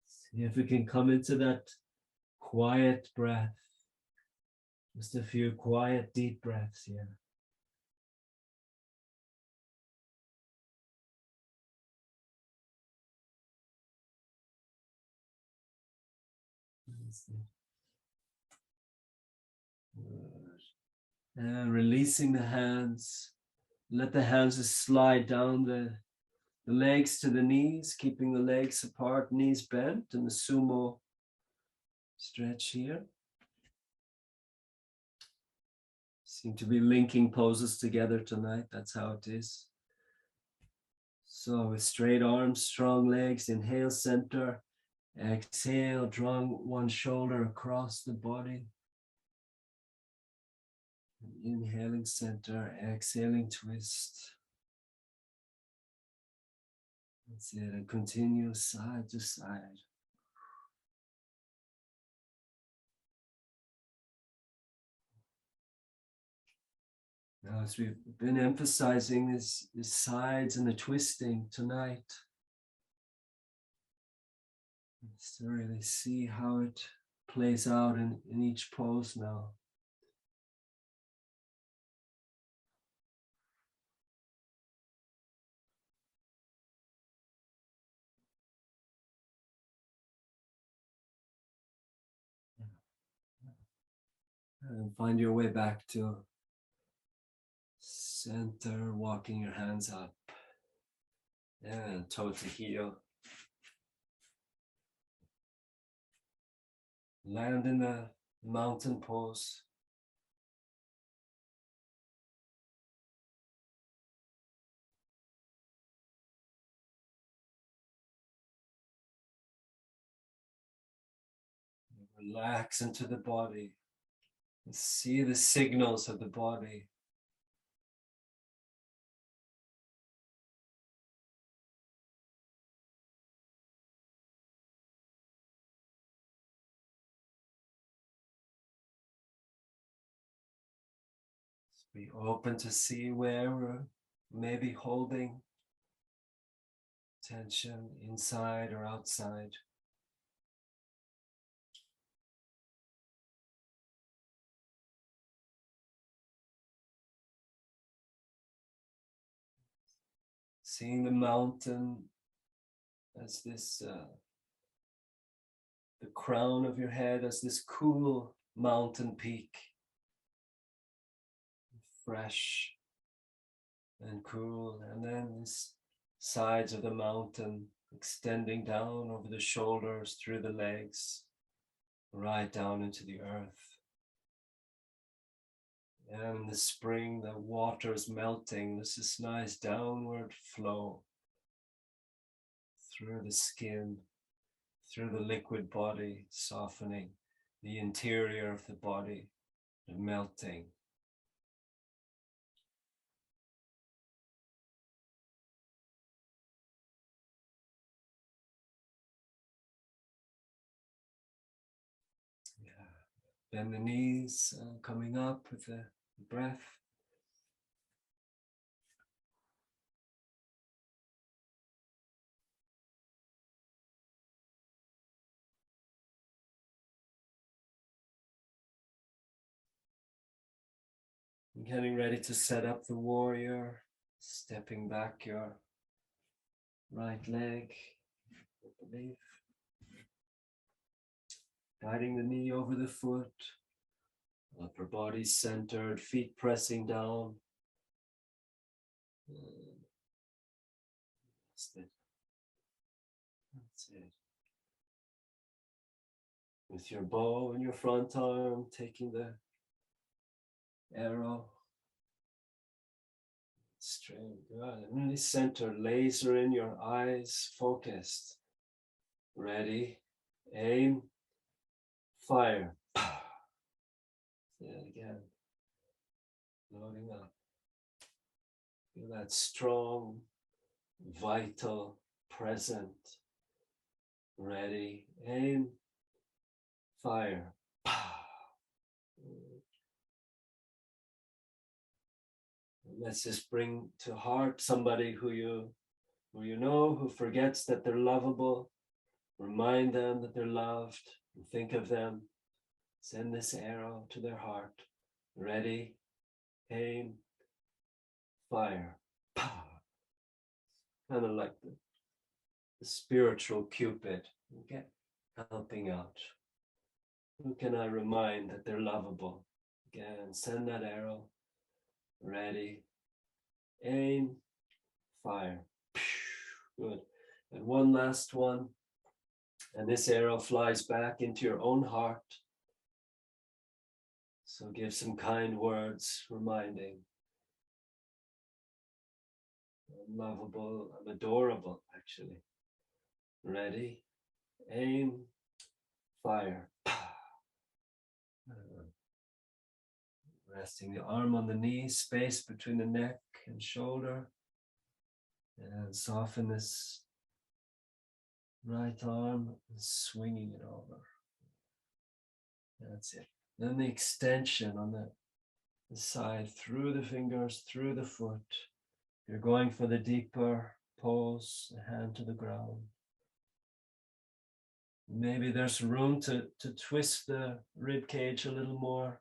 Speaker 1: See if we can come into that quiet breath. Just a few quiet, deep breaths here. And releasing the hands. Let the hands just slide down the legs to the knees, keeping the legs apart, knees bent, and the sumo stretch here. Seem to be linking poses together tonight. That's how it is. So with straight arms, strong legs, inhale center. Exhale, drawing one shoulder across the body. Inhaling center, exhaling twist. That's it, and continue side to side. Now, as we've been emphasizing the sides and the twisting tonight, just to really see how it plays out in each pose now. And find your way back to Center, walking your hands up. And toe to heel. Land in the mountain pose. Relax into the body. See the signals of the body. Be open to see where we're maybe holding tension inside or outside. Seeing the mountain as this, the crown of your head as this cool mountain peak, fresh and cool, and then this sides of the mountain extending down over the shoulders, through the legs, right down into the earth. And in the spring, the water is melting. This is nice downward flow through the skin, through the liquid body, softening the interior of the body, melting. Bend the knees, coming up with the breath. Getting ready to set up the warrior, stepping back your right leg, I believe. Guiding the knee over the foot, upper body centered, feet pressing down. That's it. That's it. With your bow in your front arm, taking the arrow straight. Good. And really center, laser in your eyes, focused. Ready, aim, fire. Say it again. Loading up. Feel that strong, vital, present. Ready, aim, fire. Let's just bring to heart somebody who you know, who forgets that they're lovable. Remind them that they're loved. And think of them. Send this arrow to their heart. Ready, aim, fire. Kind of like the spiritual Cupid. Okay, helping out. Who can I remind that they're lovable? Again, send that arrow. Ready, aim, fire. Good. And one last one. And this arrow flies back into your own heart. So give some kind words reminding. I'm lovable, I'm adorable, actually. Ready, aim, fire. Resting the arm on the knee, space between the neck and shoulder. And soften this right arm and swinging it over. That's it. Then the extension on the side, through the fingers, through the foot. You're going for the deeper pose, the hand to the ground. Maybe there's room to twist the rib cage a little more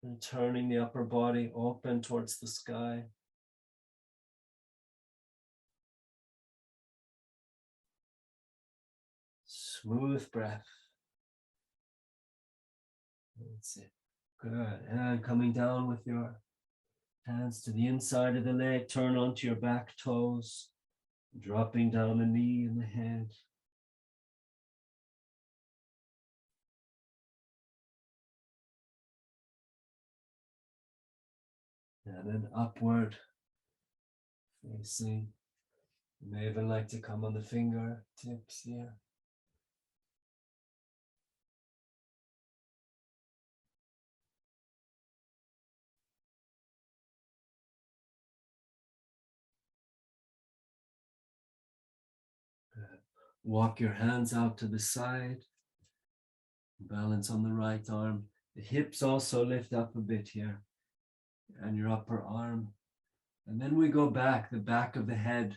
Speaker 1: and turning the upper body open towards the sky. Smooth breath. That's it. Good. And coming down with your Hands to the inside of the leg, turn onto your back toes, dropping down the knee and the head. And then upward facing. You may even like to come on the fingertips here. Good. Walk your hands out to the side. Balance on the right arm. The hips also lift up a bit here. And your upper arm. And then we go back, the back of the head.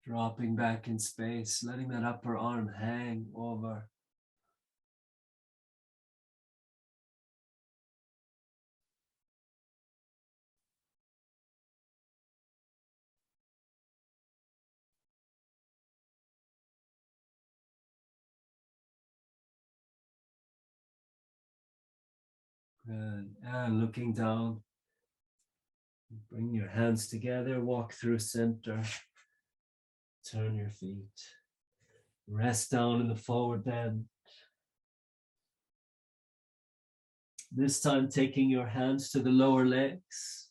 Speaker 1: Dropping back in space, letting that upper arm hang over. Good. And looking down. Bring your hands together, walk through center. Turn your feet. Rest down in the forward bend. This time taking your hands to the lower legs,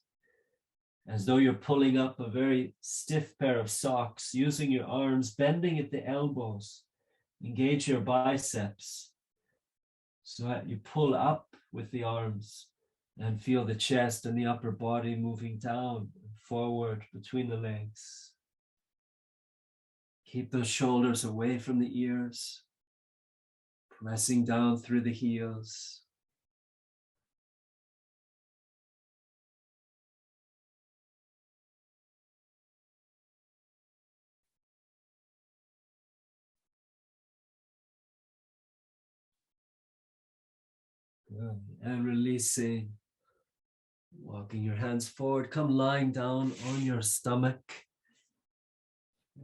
Speaker 1: as though you're pulling up a very stiff pair of socks, using your arms, bending at the elbows. Engage your biceps so that you pull up with the arms and feel the chest and the upper body moving down and forward between the legs. Keep those shoulders away from the ears, pressing down through the heels. Good. And releasing, walking your hands forward, come lying down on your stomach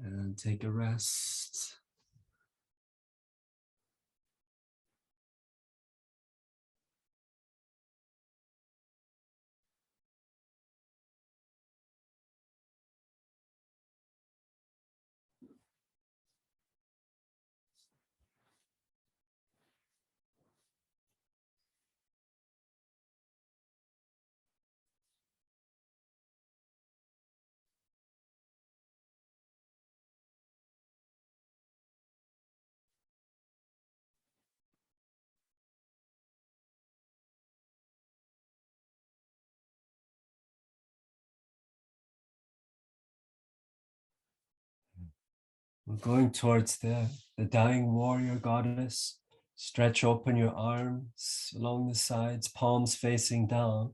Speaker 1: and take a rest. We're going towards the dying warrior goddess. Stretch open your arms along the sides, palms facing down.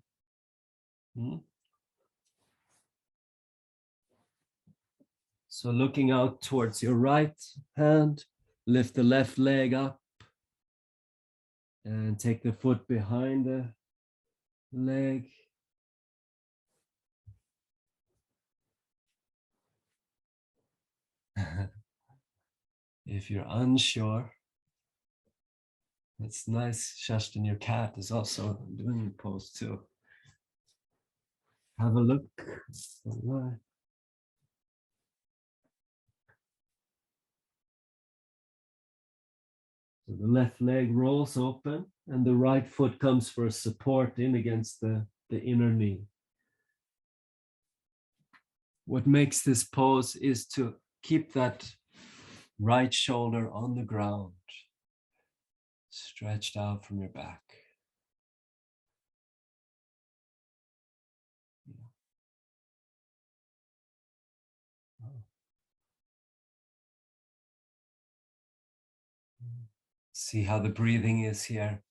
Speaker 1: So looking out towards your right hand, lift the left leg up and take the foot behind the leg. If you're unsure, it's nice, Shashtin, your cat is also doing the pose too. Have a look. All right. So the left leg rolls open and the right foot comes for a support in against the inner knee. What makes this pose is to keep that right shoulder on the ground, stretched out from your back. See how the breathing is here.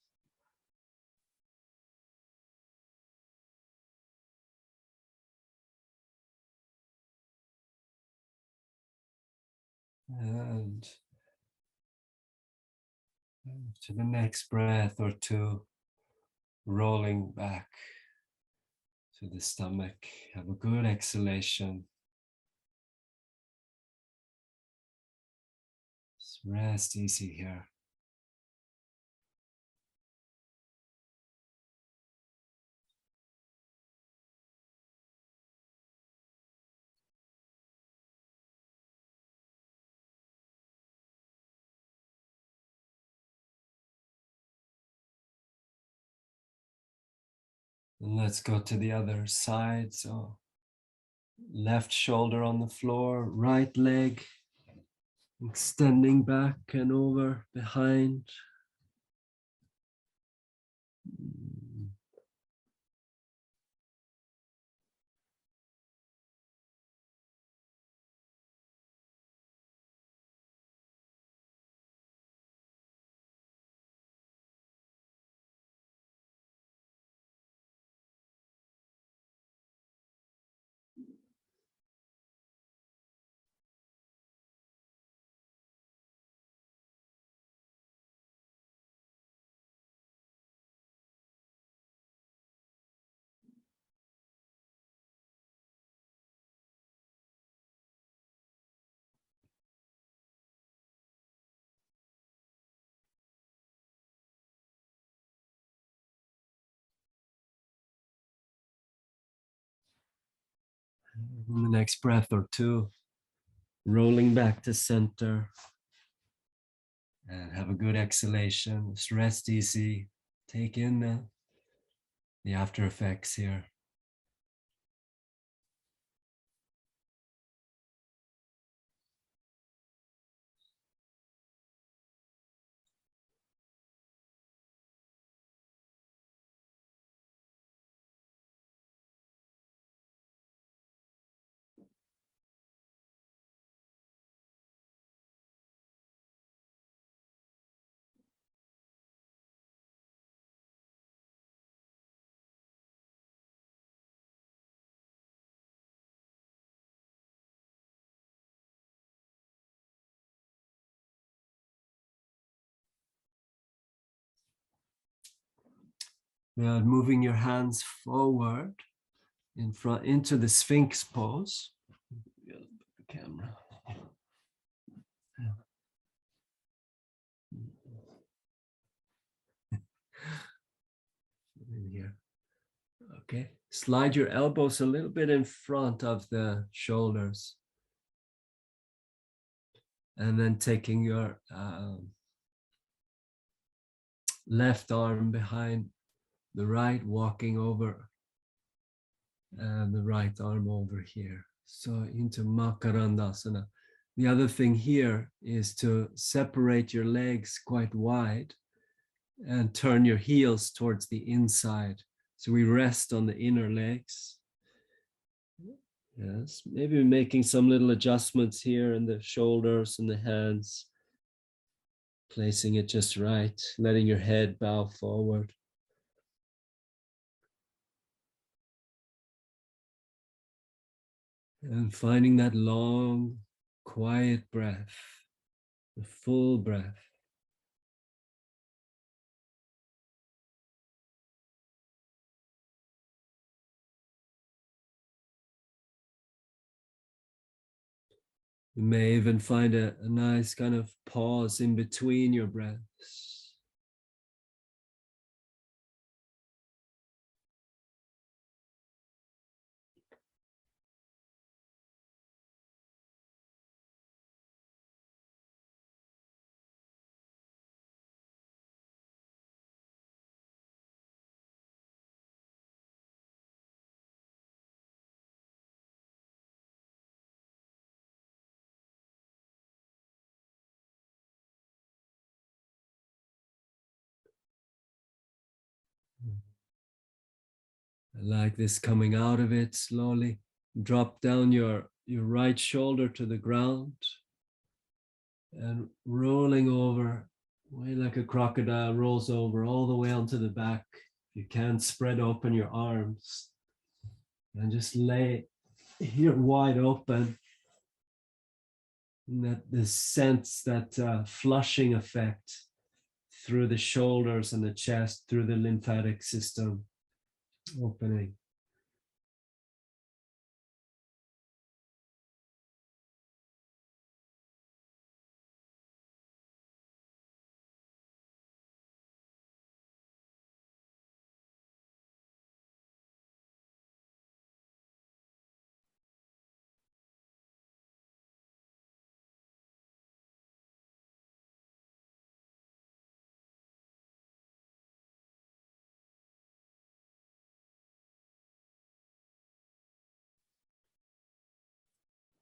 Speaker 1: And to the next breath or two, rolling back to the stomach. Have a good exhalation. Just rest easy here. And let's go to the other side. So left shoulder on the floor, right leg extending back and over behind. In the next breath or two, rolling back to center and have a good exhalation. Just rest easy. Take in the after effects here. Now moving your hands forward in front into the Sphinx pose. The camera. In here. Okay. Slide your elbows a little bit in front of the shoulders. And then taking your left arm behind the right, walking over, and the right arm over here. So into Makarandasana. The other thing here is to separate your legs quite wide and turn your heels towards the inside. So we rest on the inner legs. Yes, maybe making some little adjustments here in the shoulders and the hands. Placing it just right, letting your head bow forward. And finding that long, quiet breath, the full breath. You may even find a nice kind of pause in between your breaths. I like this coming out of it slowly. Drop down your right shoulder to the ground and rolling over, way like a crocodile rolls over all the way onto the back. You can spread open your arms and just lay here wide open. And that the sense that flushing effect through the shoulders and the chest, through the lymphatic system opening.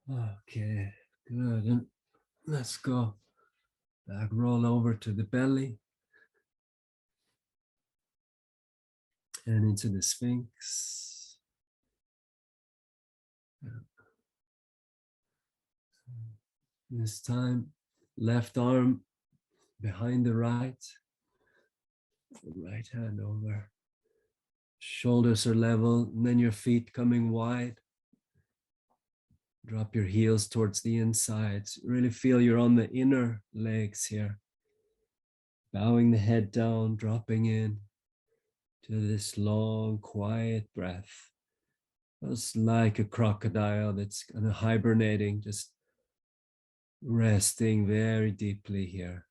Speaker 1: Okay, good. And let's go back, roll over to the belly and into the Sphinx. This time, left arm behind the right hand over. Shoulders are level, and then your feet coming wide. Drop your heels towards the insides. Really feel you're on the inner legs here. Bowing the head down, dropping in to this long, quiet breath. Just like a crocodile that's kind of hibernating, just resting very deeply here.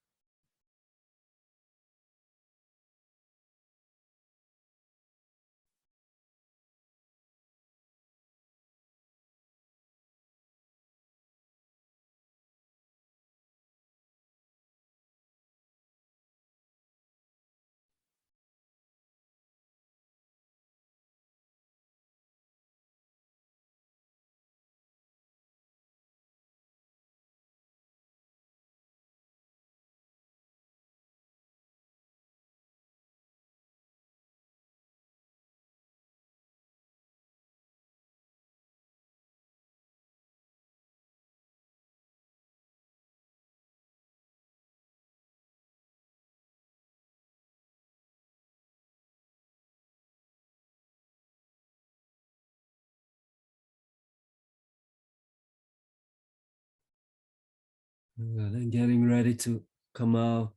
Speaker 1: And then getting ready to come out,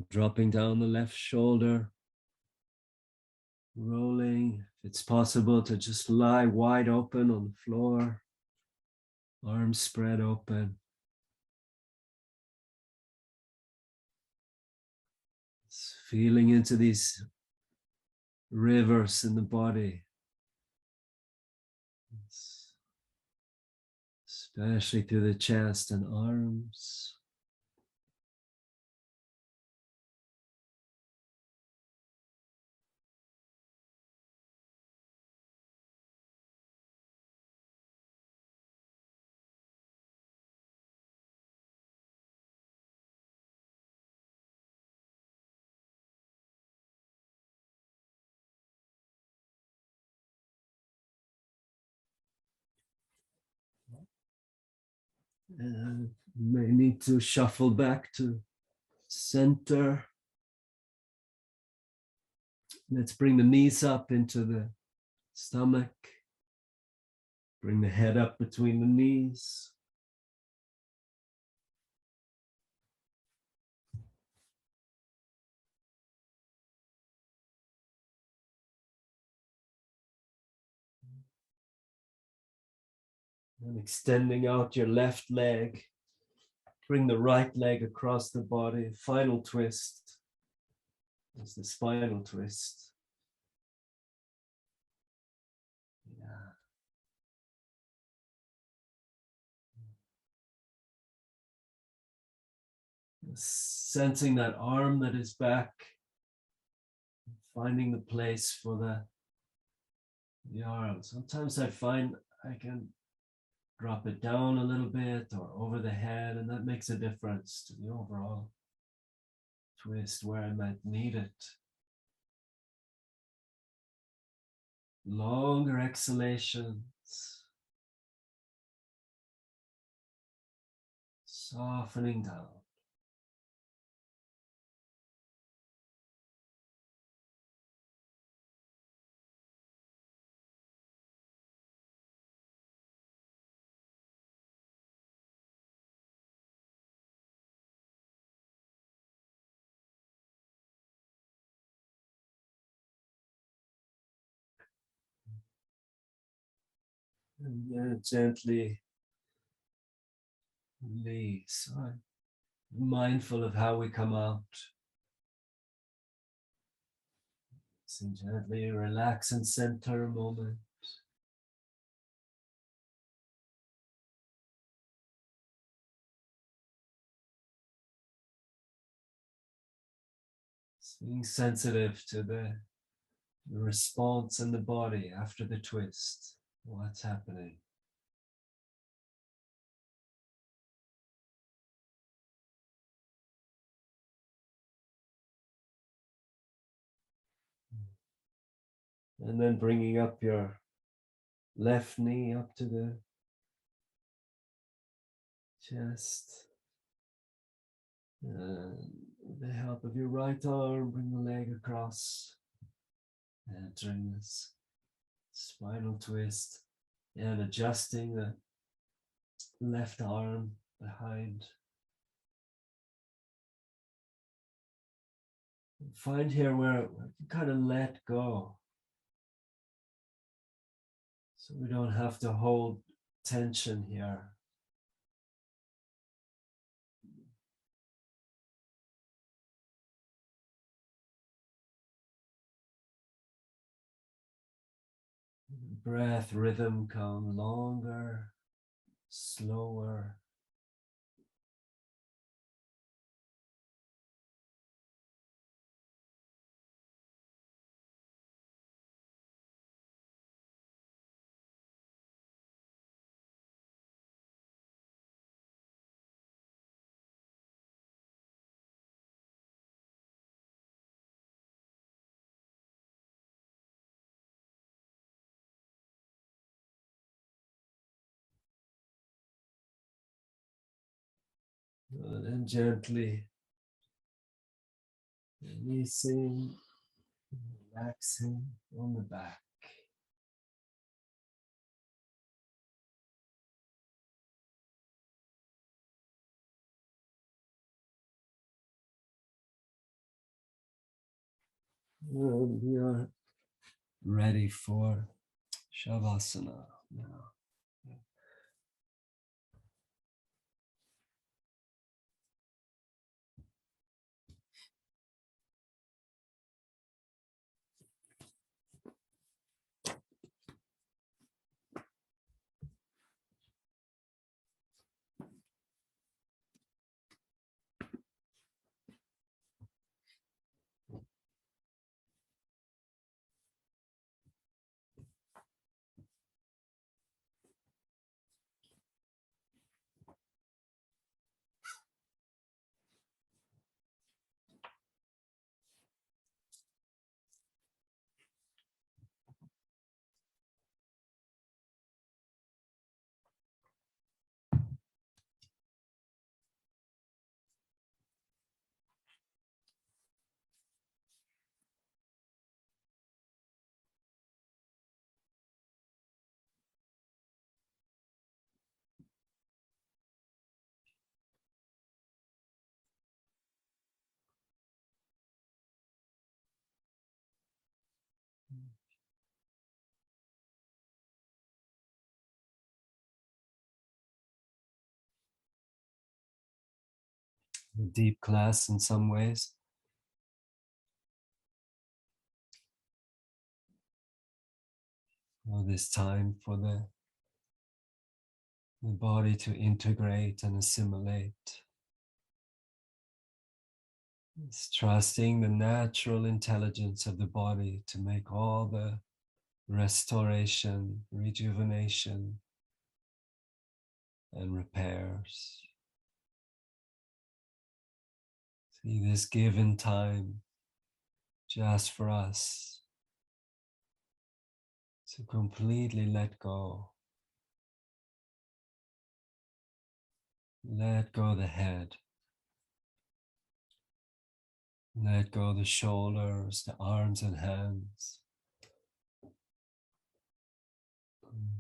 Speaker 1: dropping down the left shoulder, rolling. If it's possible to just lie wide open on the floor, arms spread open. Just feeling into these rivers in the body, especially through the chest and arms. And may need to shuffle back to center. Let's bring the knees up into the stomach. Bring the head up between the knees. And extending out your left leg. Bring the right leg across the body. Final twist. That's the spinal twist. Yeah. Sensing that arm that is back. Finding the place for the arm. Sometimes I find I can drop it down a little bit or over the head, and that makes a difference to the overall twist where I might need it. Longer exhalations, softening down. And then gently release. I'm mindful of how we come out. So gently relax and center a moment. Being sensitive to the response in the body after the twist. What's happening? And then bringing up your left knee up to the chest. And with the help of your right arm, bring the leg across, entering this spinal twist, and adjusting the left arm behind. Find here where you kind of let go, so we don't have to hold tension here. Breath rhythm come longer, slower. And gently releasing, relaxing on the back. And we are ready for Shavasana now. A deep class in some ways. All this time for the body to integrate and assimilate. It's trusting the natural intelligence of the body to make all the restoration, rejuvenation, and repairs. See this given time just for us to completely let go. Let go the head. Let go the shoulders, the arms and hands.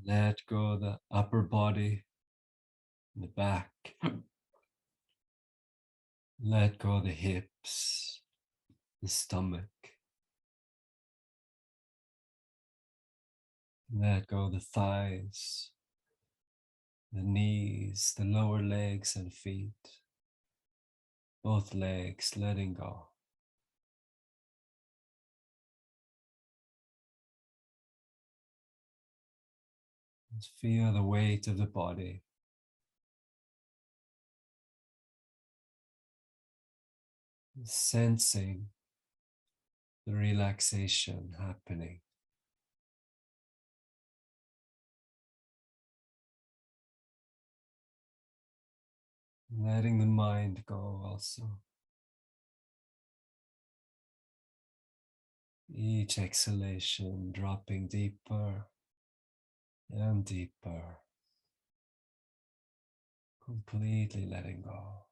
Speaker 1: Let go the upper body, the back. Let go the hips, the stomach. Let go the thighs, the knees, the lower legs and feet. Both legs letting go. Just feel the weight of the body. Sensing the relaxation happening. Letting the mind go also. Each exhalation dropping deeper and deeper, completely letting go.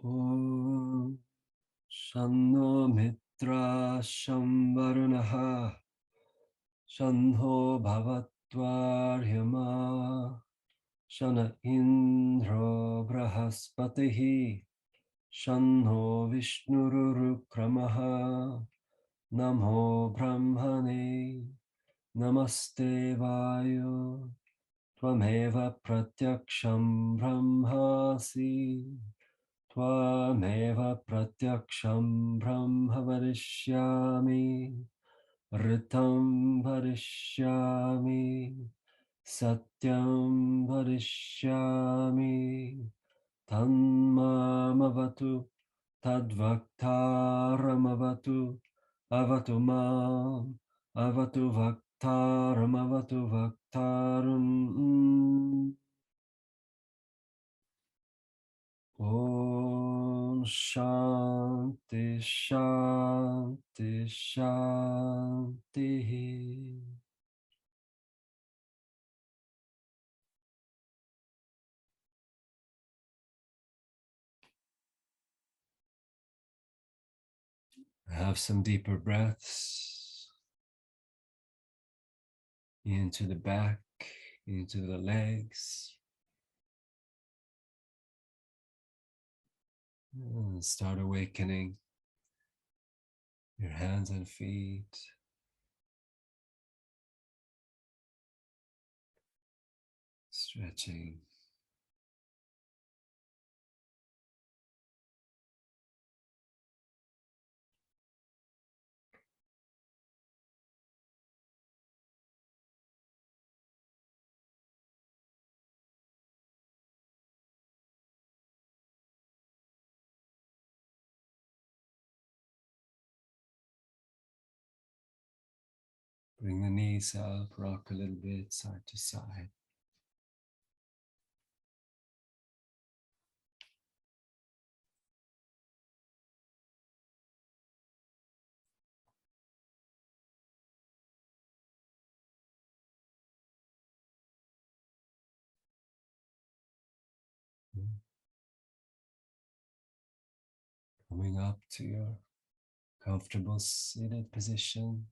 Speaker 1: Om Shanno Mitra Shamvarunaha Shanho Bhavatvaryama Shana Indro Brahaspatihi Shanho Vishnurukramaha Namo Brahmane Namaste Vayu Tvameva Pratyaksham Brahmasi Tvameva Pratyaksham Brahma Varishyami Ritam Varishyami Satyam Varishyami Tanmamavatu Tadvaktaramavatu Avatu Mam Avatu Vaktaram Avatu Vaktaram Om Shanti Shanti Shanti. Have some deeper breaths into the back, into the legs. And start awakening your hands and feet. Stretching. Bring the knees up, rock a little bit side to side. Coming up to your comfortable seated position.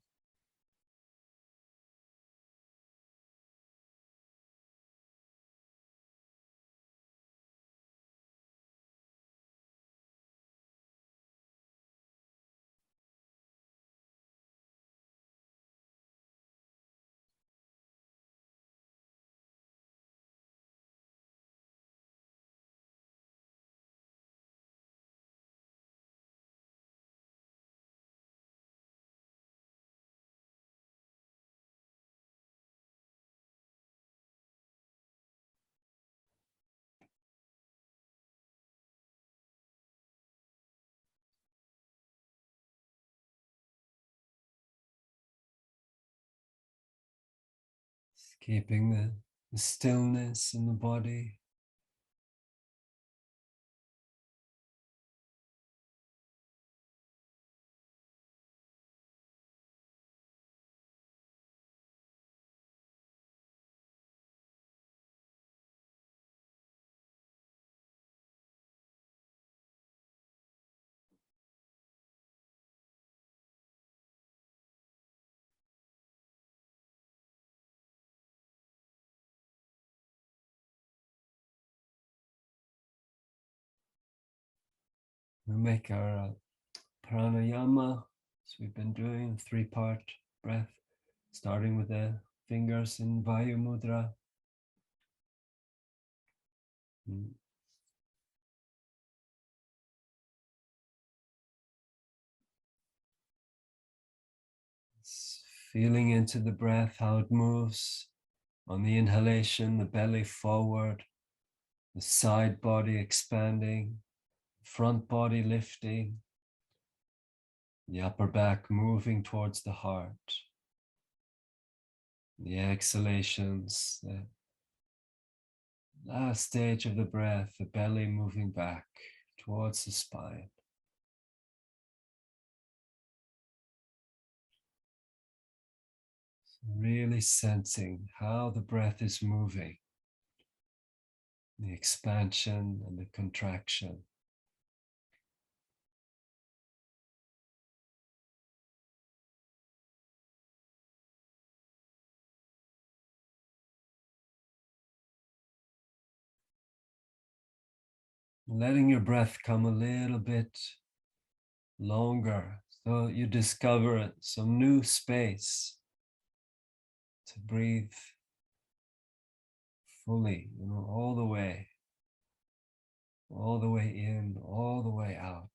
Speaker 1: Keeping the stillness in the body. We make our pranayama, as we've been doing, three-part breath, starting with the fingers in Vayu Mudra. Feeling into the breath, how it moves. On the inhalation, the belly forward, the side body expanding, front body lifting, the upper back moving towards the heart. The exhalations, the last stage of the breath, the belly moving back towards the spine. So really sensing how the breath is moving, the expansion and the contraction. letting your breath come a little bit longer, so you discover some new space to breathe fully, all the way in, all the way out.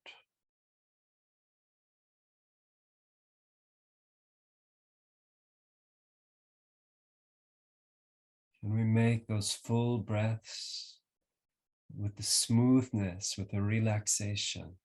Speaker 1: And we make those full breaths with the smoothness, with the relaxation.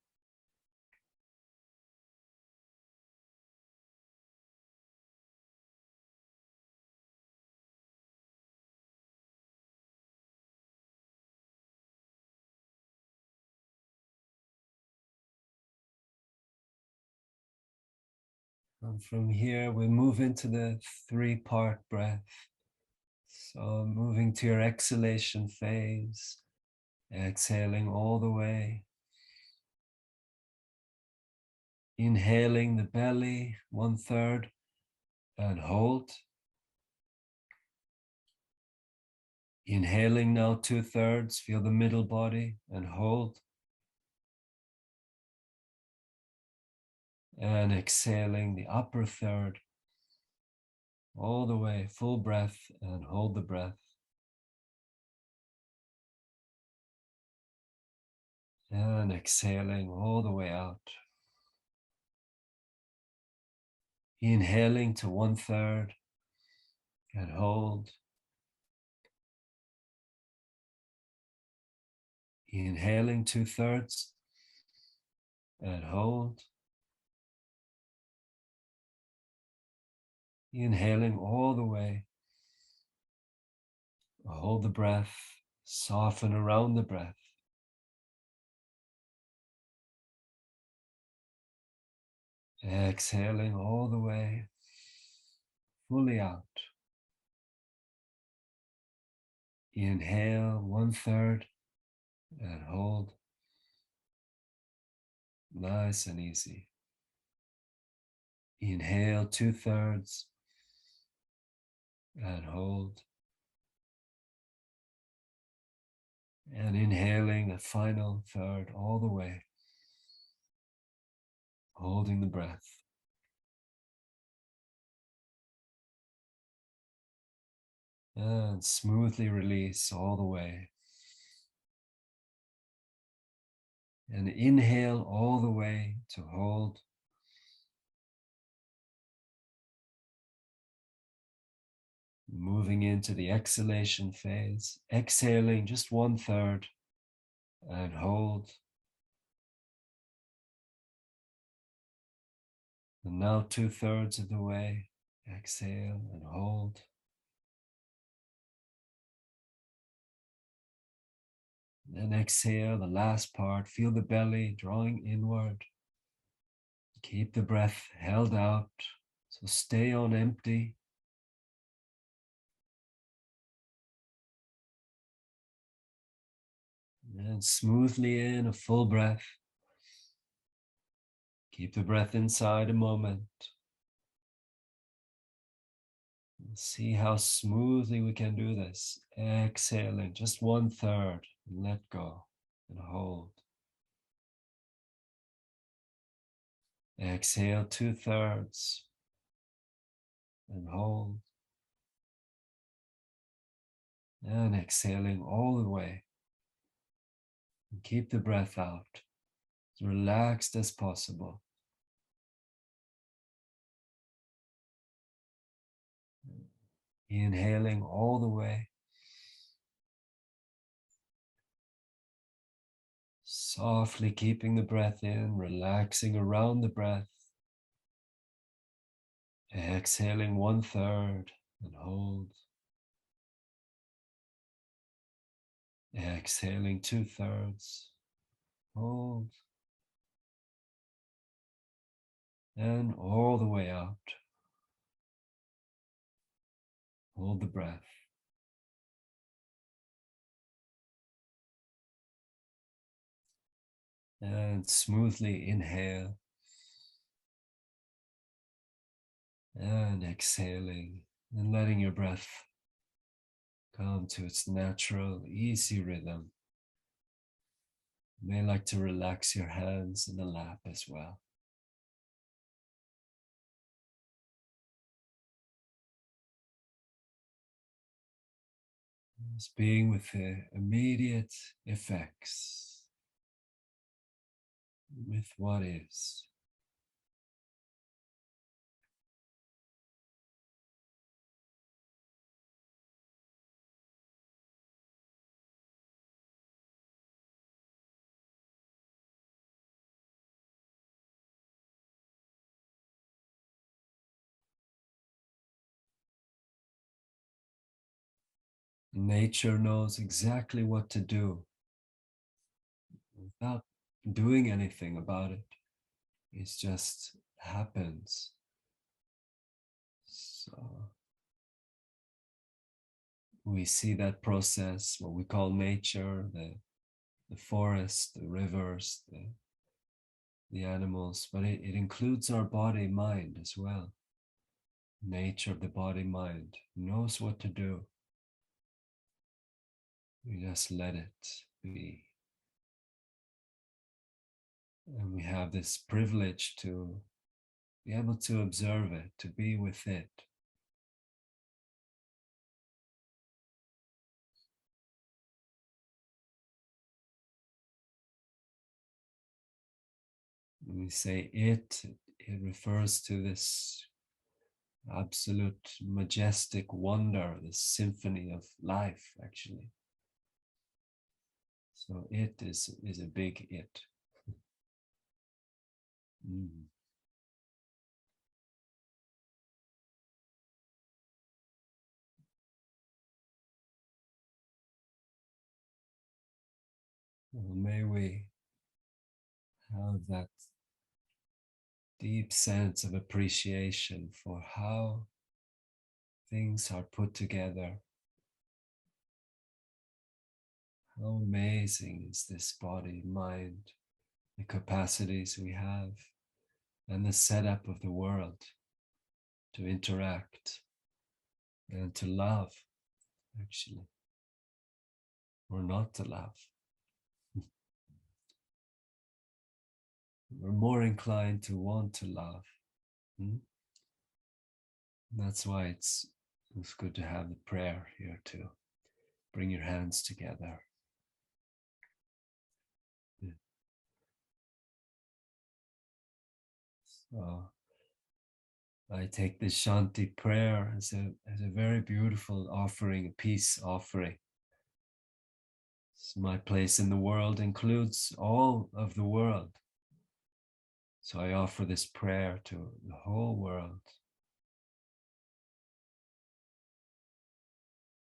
Speaker 1: And from here, we move into the 3-part breath. So moving to your exhalation phase, exhaling all the way. Inhaling the belly, 1/3, and hold. Inhaling now 2/3, feel the middle body and hold. And exhaling the upper third, all the way, full breath, and hold the breath. And exhaling all the way out. Inhaling to 1/3 and hold. Inhaling 2/3 and hold. Inhaling all the way. Hold the breath, soften around the breath. Exhaling all the way, fully out. Inhale 1/3 and hold. Nice and easy. Inhale 2/3 and hold. And inhaling the final third all the way, holding the breath. And smoothly release all the way. And inhale all the way to hold. Moving into the exhalation phase, exhaling just 1/3 and hold. And now 2/3 of the way, exhale and hold. Then exhale the last part, feel the belly drawing inward. Keep the breath held out, so stay on empty. And smoothly in a full breath. Keep the breath inside a moment. See how smoothly we can do this. Exhaling just 1/3 and let go and hold. Exhale 2/3 and hold. And exhaling all the way. And keep the breath out as relaxed as possible. Inhaling all the way. Softly keeping the breath in, relaxing around the breath. Exhaling 1/3 and hold. Exhaling 2/3, hold. And all the way out. Hold the breath. And smoothly inhale. And exhaling. And letting your breath come to its natural, easy rhythm. You may like to relax your hands in the lap as well. Just being with the immediate effects, with what is. Nature knows exactly what to do without doing anything about it. It just happens. So we see that process, what we call nature, the forest, the rivers, the animals, but it includes our body, mind as well. Nature of the body, mind knows what to do. We just let it be. And we have this privilege to be able to observe it, to be with it. When we say it refers to this absolute majestic wonder, this symphony of life, actually. So it is a big it. Mm. Well, may we have that deep sense of appreciation for how things are put together. How amazing is this body, mind, the capacities we have, and the setup of the world to interact and to love, actually, or not to love. We're more inclined to want to love. That's why it's good to have the prayer here too. Bring your hands together. Yeah. So I take this Shanti prayer as a very beautiful offering, a peace offering. So my place in the world includes all of the world. So I offer this prayer to the whole world.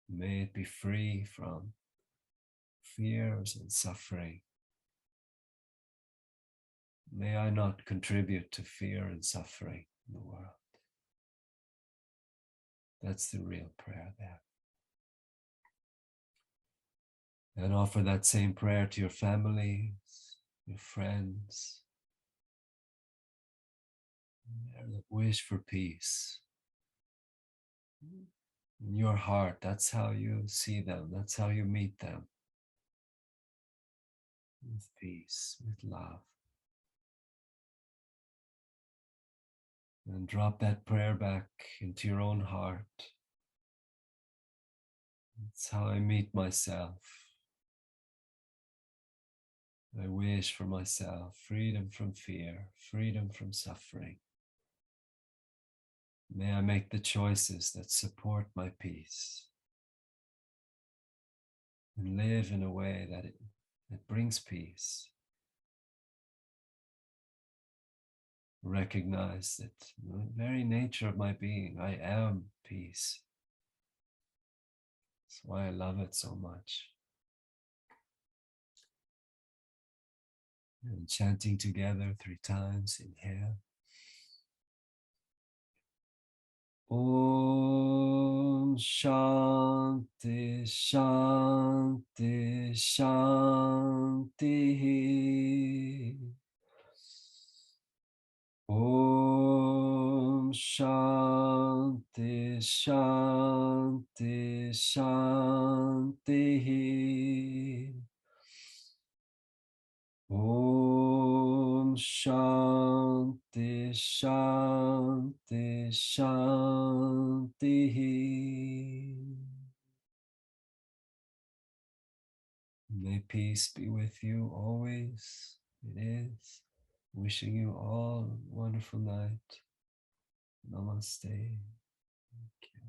Speaker 1: May it be free from fears and suffering. May I not contribute to fear and suffering in the world. That's the real prayer there. And offer that same prayer to your families, your friends. Wish for peace. In your heart, that's how you see them. That's how you meet them. With peace, with love. And drop that prayer back into your own heart. That's how I meet myself. I wish for myself freedom from fear, freedom from suffering. May I make the choices that support my peace and live in a way that brings peace. Recognize that the very nature of my being, I am peace. That's why I love it so much. And chanting together 3 times, inhale. Om Shanti Shanti Shanti. Om Shanti Shanti Shanti. Shanti Shanti Shanti. May peace be with you always. It is. Wishing you all a wonderful night. Namaste. Thank you.